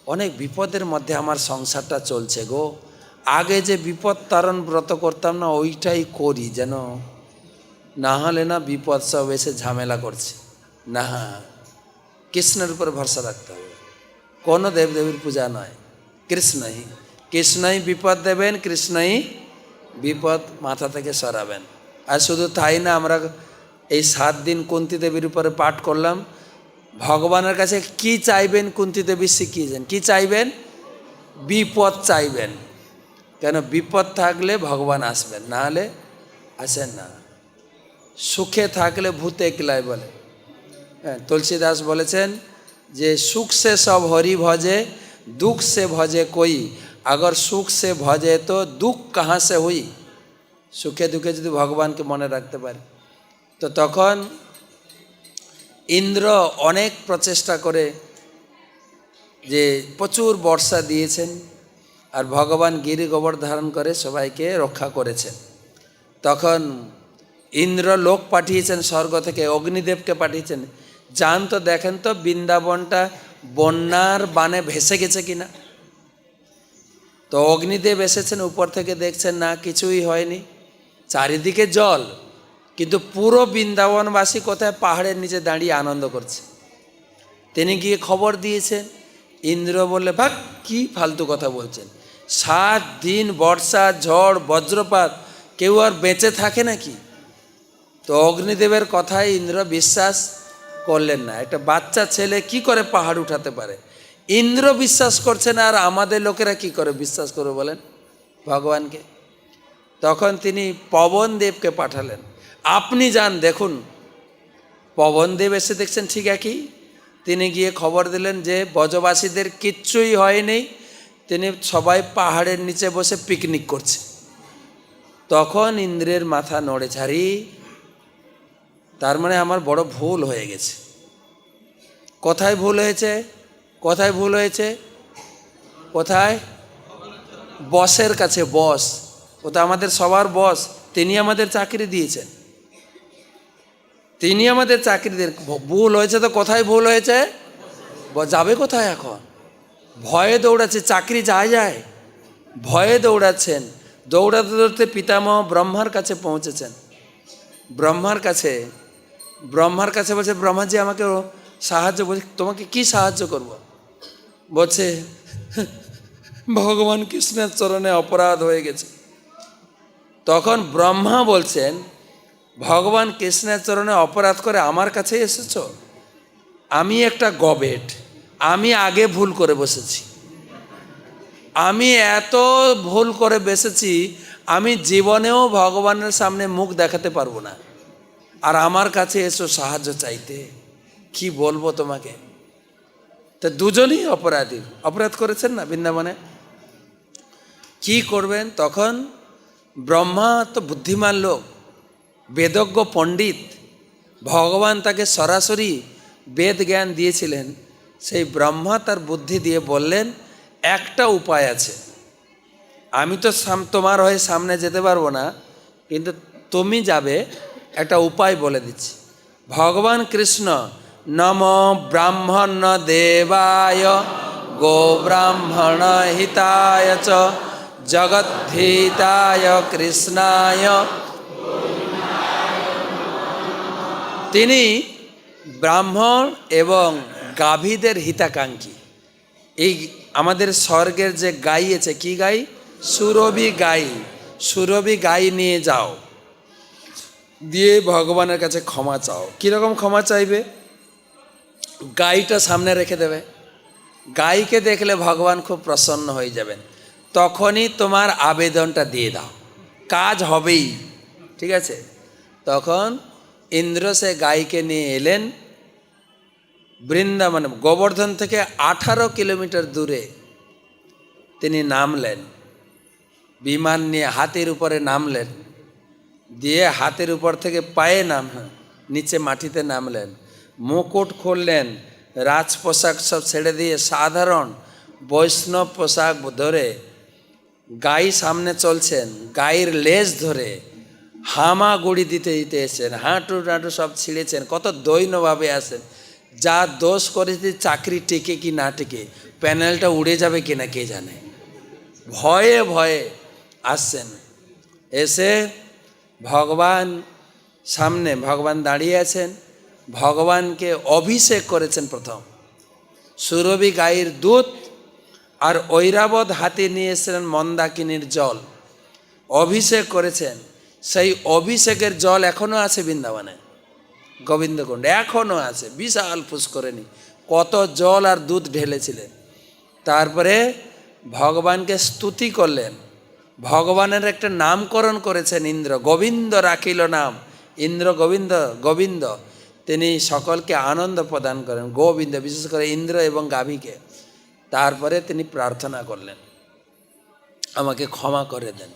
অনেক বিপদের মধ্যে আমার সংসারটা চলছে গো। আগে যে বিপদ তারণ ব্রত করতাম না, ওইটাই করি, যেন না হলে না বিপদ সব এসে ঝামেলা করছে। না, কৃষ্ণের উপর ভরসা রাখতে হবে। কোনো দেবদেবীর পূজা নয়, কৃষ্ণই। কৃষ্ণই বিপদ দেবেন, কৃষ্ণই বিপদ মাথা থেকে সরাবেন। আর শুধু তাই না, আমরা এই 7 দিন কুন্তী দেবীর উপরে পাঠ করলাম। ভগবানের কাছে কি চাইবেন কুন্তী দেবী শিখিয়েছেন, কি চাইবেন? বিপদ চাইবেন। কেন? বিপদ থাকলে ভগবান আসবেন, না হলে আসেন না। সুখে থাকলে ভূতে কিলায় বলে। হ্যাঁ, তুলসীদাস বলেছেন যে সুখ সে সব হরি ভজে, দুঃখ সে ভজে কই, अगर সুখ সে ভজে তো দুঃখ কাহা সে হুই। সুখে দুঃখে যদি ভগবানকে মনে রাখতে পারে, তো তখন ইন্দ্র অনেক প্রচেষ্টা করে যে প্রচুর বর্ষা দিয়েছেন, আর ভগবান গিরি গোবর ধারণ করে সবাইকে রক্ষা করেছেন। তখন ইন্দ্র লোক পাঠিয়েছেন, স্বর্গ থেকে অগ্নিদেবকে পাঠিয়েছেন, যান তো দেখেন তো বৃন্দাবনটা বন্যার বানে ভেসে গেছে কিনা। তো অগ্নিদেব এসেছেন, উপর থেকে দেখছেন না, কিছুই হয়নি, চারিদিকে জল, কিন্তু পুরো বৃন্দাবনবাসী কোথায়? পাহাড়ের নিচে দাঁড়িয়ে আনন্দ করছে। তিনি গিয়ে খবর দিয়েছেন। ইন্দ্র বললে, ভাগ, কি ফালতু কথা বলছেন, 7 দিন বর্ষা, ঝড়, বজ্রপাত, কেউ আর বেঁচে থাকে নাকি? তো অগ্নিদেবের কথায় ইন্দ্র বিশ্বাস করলেন না। একটা বাচ্চা ছেলে কি করে পাহাড় উঠাতে পারে? ইন্দ্র বিশ্বাস করছে না, আর আমাদের লোকেরা কি করে বিশ্বাস করবে বলেন ভগবানকে? তখন তিনি পবনদেবকে পাঠালেন, আপনি যান দেখুন। পবনদেব এসে দেখছেন ঠিক একই। তিনি গিয়ে খবর দিলেন যে ব্রজবাসীদের কিচ্ছুই হয়নি, তিনি সবাই পাহাড়ের নিচে বসে পিকনিক করছে। তখন ইন্দ্রের মাথা নড়ে, ছাড়ি, তার মানে আমার বড় ভুল হয়ে গেছে। কোথায় ভুল হয়েছে? কোথায় ভুল হয়েছে? কোথায়? বসের কাছে। বস, ও তো আমাদের সবার বস, তিনি আমাদের চাকরি দিয়েছেন, তিনি আমাদের চাকরি দিয়ে। ভুল হয়েছে তো কোথায় ভুল হয়েছে? যাবে কোথায় এখন? ভয়ে দৌড়াচ্ছে, চাকরি যায়, ভয়ে দৌড়াচ্ছেন। দৌড়াতে দৌড়াতে পিতামহ ব্রহ্মার কাছে পৌঁছেছেন। ব্রহ্মার কাছে বলছে, ব্রহ্মাজি আমাকে সাহায্য। বলছে, তোমাকে কি সাহায্য করব? বলছে, ভগবান কৃষ্ণের চরণে অপরাধ হয়ে গেছে। তখন ব্রহ্মা বলছেন, ভগবান কৃষ্ণের চরণে অপরাধ করে আমার কাছে এসেছ? আমি একটা গবেট, আমি আগে ভুল করে বসেছি, আমি এত ভুল করে বসেছি, আমি জীবনেও ভগবানের সামনে মুখ দেখাতে পারবো না, আর আমার কাছে এসো সাহায্য চাইতে। কি বলবো তোমাকে? তো দুজনেই অপরাধী, অপরাধ করেছেন না বৃন্দাবনে। কি করবেন? তখন ব্রহ্মা তো বুদ্ধিমান লোক, বেদজ্ঞ পণ্ডিত, ভগবান তাকে সরাসরি বেদ জ্ঞান দিয়েছিলেন। সেই ব্রহ্মা তার বুদ্ধি দিয়ে বললেন, একটা উপায় আছে, আমি তো তোমার হয়ে সামনে যেতে পারবো না, কিন্তু তুমি যাবে, একটা উপায় বলে দিচ্ছি। ভগবান কৃষ্ণ নম ব্রাহ্মণ দেবায় গো ব্রাহ্মণ হিতায় চ জগদ্ধিতায় কৃষ্ণায়। তিনি ব্রাহ্মণ এবং গাভীদের হিতাকাঙ্ক্ষী। এই আমাদের স্বর্গের যে গাই আছে, কি গাই? সুরভি গাই। সুরভি গাই নিয়ে যাও, দিয়ে ভগবানের কাছে ক্ষমা চাও। কীরকম ক্ষমা চাইবে? গাইটা সামনে রেখে দেবে, গাইকে দেখলে ভগবান খুব প্রসন্ন হয়ে যাবেন, তখনই তোমার আবেদনটা দিয়ে দাও, কাজ হবেই। ঠিক আছে? তখন ইন্দ্র সে গাইকে নিয়ে এলেন বৃন্দাবন, গোবর্ধন থেকে 18 কিলোমিটার দূরে তিনি নামলেন, বিমান নিয়ে হাতির উপরে নামলেন, দিয়ে হাতের উপর থেকে পায়ে নিচে মাটিতে নামলেন, মুকুট খুললেন, রাজ পোশাক সব ছেড়ে দিয়ে সাধারণ বৈষ্ণব পোশাক ধরে গাই সামনে চলছেন, গাইয়ের লেজ ধরে হামাগুড়ি দিতে দিতে এসেছেন, হাঁটু টাঁটু সব ছিঁড়েছেন, কত দৈন্যভাবে আসেন। যা দোষ করেছে, চাকরি টিকে কি না টিকে, প্যানেলটা উড়ে যাবে কিনা কে জানে, ভয়ে ভয়ে আসছেন। এসে ভগবান সামনে, ভগবান দাঁড়িয়ে আছেন, ভগবানকে অভিষেক করেছেন প্রথম। সুরভি গাইয়ের দুধ আর ঐরাবত হাতে নিয়ে এসেছিলেন মন্দাকিনীর জল। অভিষেক করেছেন, সেই অভিষেকের জল এখনও আছে বৃন্দাবনে, গোবিন্দকুণ্ড এখনও আছে, বিশাল পুষ্করিণী, কত জল আর দুধ ঢেলেছিলেন। তারপরে ভগবানকে স্তুতি করলেন, ভগবানের একটা নামকরণ করেছেন ইন্দ্র, গোবিন্দ রাখিল নাম, ইন্দ্র গোবিন্দ, গোবিন্দ তিনি সকলকে আনন্দ প্রদান করেন, গোবিন্দ বিশেষ করে ইন্দ্র এবং গাভীকে। তারপরে তিনি প্রার্থনা করলেন আমাকে ক্ষমা করে দেন।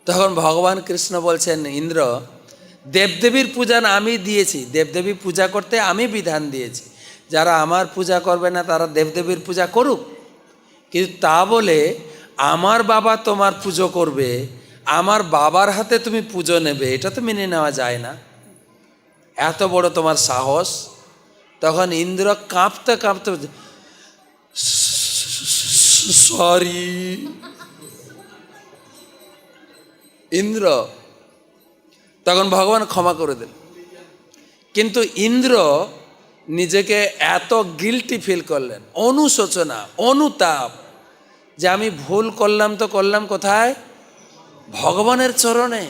তখন ভগবান কৃষ্ণ বলছেন, ইন্দ্র দেবদেবীর পূজা আমি দিয়েছি, দেবদেবী পূজা করতে আমি বিধান দিয়েছি, যারা আমার পূজা করবে না তারা দেবদেবীর পূজা করুক, কিন্তু তা বলে আমার বাবা তোমার পুজো করবে, আমার বাবার হাতে তুমি পুজো নেবে, এটা তো মেনে নেওয়া যায় না, এত বড় তোমার সাহস। তখন ইন্দ্র কাঁপতে কাঁপতে, সরি ইন্দ্র। তখন ভগবান ক্ষমা করে দেন, কিন্তু ইন্দ্র নিজেকে এত গিল্টি ফিল করলেন, অনুশোচনা, অনুতাপ, যে আমি ভুল করলাম তো করলাম কোথায়? ভগবানের চরণে।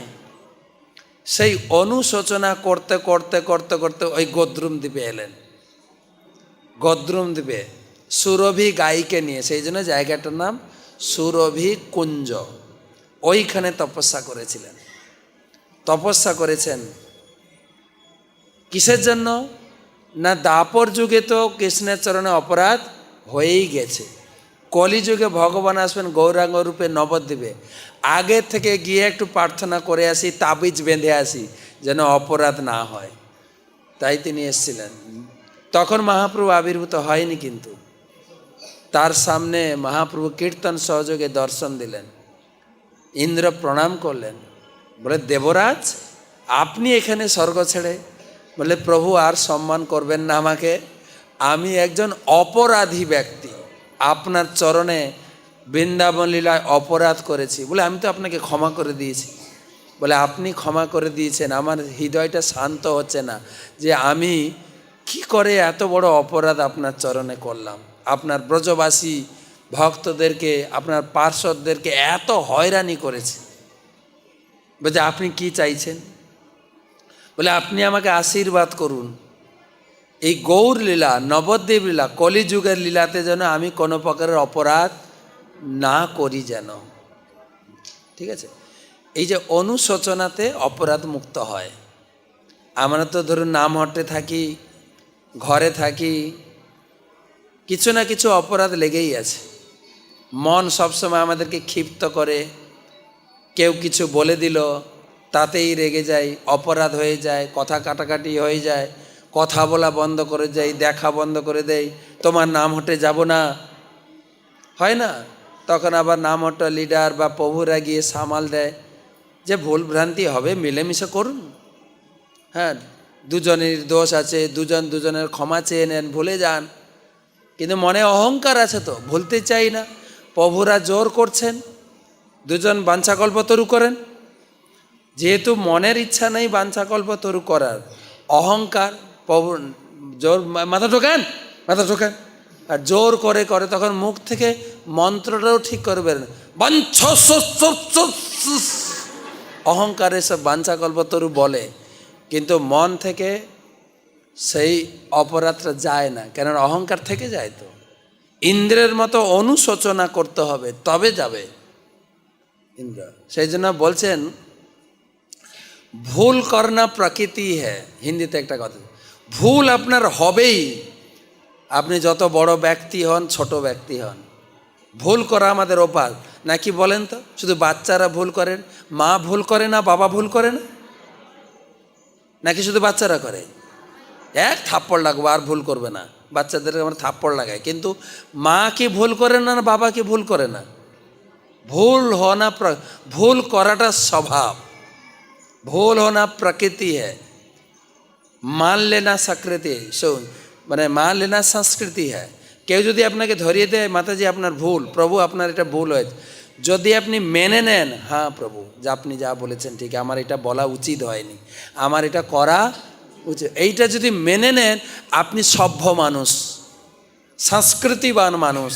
সেই অনুশোচনা করতে করতে করতে করতে ওই গদ্রুম দ্বীপে এলেন। গদ্রুম দ্বীপে সুরভি গাইকে নিয়ে, সেই জন্য জায়গাটার নাম সুরভি কুঞ্জ, ওইখানে তপস্যা করেছিলেন। তপস্যা করেছেন কিসের জন্য? না দাপর যুগে তো কৃষ্ণের চরণে অপরাধ হয়েই গেছে, কলিযুগে ভগবান আসবেন গৌরাঙ্গ রূপে নবদ্বীপে, আগে থেকে গিয়ে একটু প্রার্থনা করে আসি, তাবিজ বেঁধে আসি যেন অপরাধ না হয়, তাই তিনি এসেছিলেন। তখন মহাপ্রভু আবির্ভূত হয়নি, কিন্তু তার সামনে মহাপ্রভু কীর্তন সহযোগে দর্শন দিলেন। ইন্দ্র প্রণাম করলেন, বলে দেবরাজ আপনি এখানে স্বর্গ ছেড়ে? বলে প্রভু আর সম্মান করবেন না আমাকে, আমি একজন অপরাধী ব্যক্তি, আপনার চরণে বৃন্দাবন লীলায় অপরাধ করেছি, বলে আমি তো আপনাকে ক্ষমা করে দিয়েছি। বলে আপনি ক্ষমা করে দিয়েছেন, আমার হৃদয়টা শান্ত হচ্ছে না যে আমি কি করে এত বড় অপরাধ আপনার চরণে করলাম, আপনার ব্রজবাসী ভক্তদেরকে, আপনার পার্শ্বদেরকে এত হয়রানি করেছে। বলছে আপনি কি চাইছেন? বলে আপনি আমাকে আশীর্বাদ করুন, এই গৌর লীলা, নবদ্বীপ লীলা, কলিযুগের লীলাতে যেন আমি কোনো প্রকারের অপরাধ না করি যেন। ঠিক আছে, এই যে অনুশোচনাতে অপরাধ মুক্ত হয়। আমরা তো ধরুন নাম হটে থাকি, ঘরে থাকি, কিছু না কিছু অপরাধ লেগেই আছে, মন সবসময় আমাদেরকে ক্ষিপ্ত করে, কেউ কিছু বলে দিল তাতেই রেগে যাই, অপরাধ হয়ে যায়, কথা কাটাকাটি হয়ে যায়, কথা বলা বন্ধ করে যাই, দেখা বন্ধ করে দেই, তোমার নাম হটে যাব না, হয় না? তখন আবার নাম হটা লিডার বা প্রভুরা গিয়ে সামাল দেয় যে ভুল ভ্রান্তি হবে, মিলেমিশে করুন, হ্যাঁ দুজনের দোষ আছে, দুজন দুজনের ক্ষমা চেয়ে নেন, ভুলে যান। কিন্তু মনে অহংকার আছে তো, ভুলতে চাই না, প্রভুরা জোর করছেন, দুজন বাঞ্ছাকল্পতরু করেন, যেহেতু মনের ইচ্ছা নেই বাঞ্ছাকল্পতরু করার, অহংকার, প্রভু জোর মাথা ঢোকান, মাথা ঢোকান, আর জোর করে করে, তখন মুখ থেকে মন্ত্রটাও ঠিক করবেন, বাঞ্ছ অহংকারে সব বাঞ্ছাকল্পতরু বলে, কিন্তু মন থেকে সেই অপরাধটা যায় না, কেননা অহংকার থেকে যায়। তো ইন্দ্রের মতো অনুশোচনা করতে হবে, তবে যাবে ইন্দ্র। সেই জন্য বলছেন ভুল করনা প্রকৃতি হ্যাঁ, হিন্দিতে একটা কথা, ভুল আপনার হবেই, আপনি যত বড় ব্যক্তি হন ছোট ব্যক্তি হন, ভুল করা আমাদের অভ্যাস। নাকি বলেন তো, শুধু বাচ্চারা ভুল করেন, মা ভুল করে না, বাবা ভুল করে না, নাকি শুধু বাচ্চারা করে? এক থাপ্পড় লাগবে আর ভুল করবে না, বাচ্চাদেরকে আমরা থাপ্পড় লাগাই, কিন্তু মা কি ভুল করে না, না বাবা কি ভুল করে না? ভুল হোনা, ভুল করাটা স্বভাব, ভুল হোনা প্রকৃতি হ্যাঁ, মান লেনা সংস্কৃতি, মানে মান লেনা সংস্কৃতি হ্যাঁ। কেউ যদি আপনাকে ধরিয়ে দেয়, মাতাজি আপনার ভুল, প্রভু আপনার এটা ভুল হয়েছে, যদি আপনি মেনে নেন, হ্যাঁ প্রভু যা আপনি যা বলেছেন ঠিক, আমার এটা বলা উচিত হয়নি, আমার এটা করা উচিত, এইটা যদি মেনে নেন, আপনি সভ্য মানুষ, সংস্কৃতিবান মানুষ।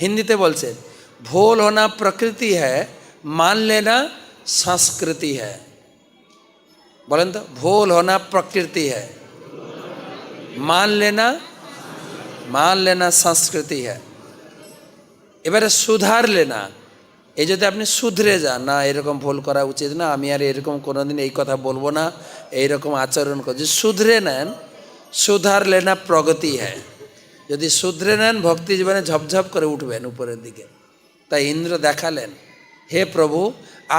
হিন্দিতে বলছেন ভুল হোনা প্রকৃতি হ্যাঁ, मान लेना संस्कृति है। बोलें तो भूल होना प्रकृति है, मान लेना संस्कृति है। এবারে সুধার লেনা, এই যদি আপনি শুধরে যান, না এরকম ভুল করা উচিত না, আমি আর এরকম কোনোদিন এই কথা বলবো না, এইরকম আচরণ করছি, শুধরে নেন, সুধার লেনা প্রগতি হ্যায়। যদি শুধরে নেন ভক্তি জীবনে ঝপঝপ করে উঠবেন উপরের দিকে। তাই ইন্দ্র দেখালেন, হে প্রভু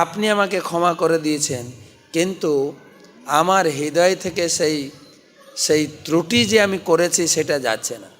আপনি আমাকে ক্ষমা করে দিয়েছেন, কিন্তু আমার হৃদয় থেকে সেই ত্রুটি যে আমি করেছি সেটা যাচ্ছে না।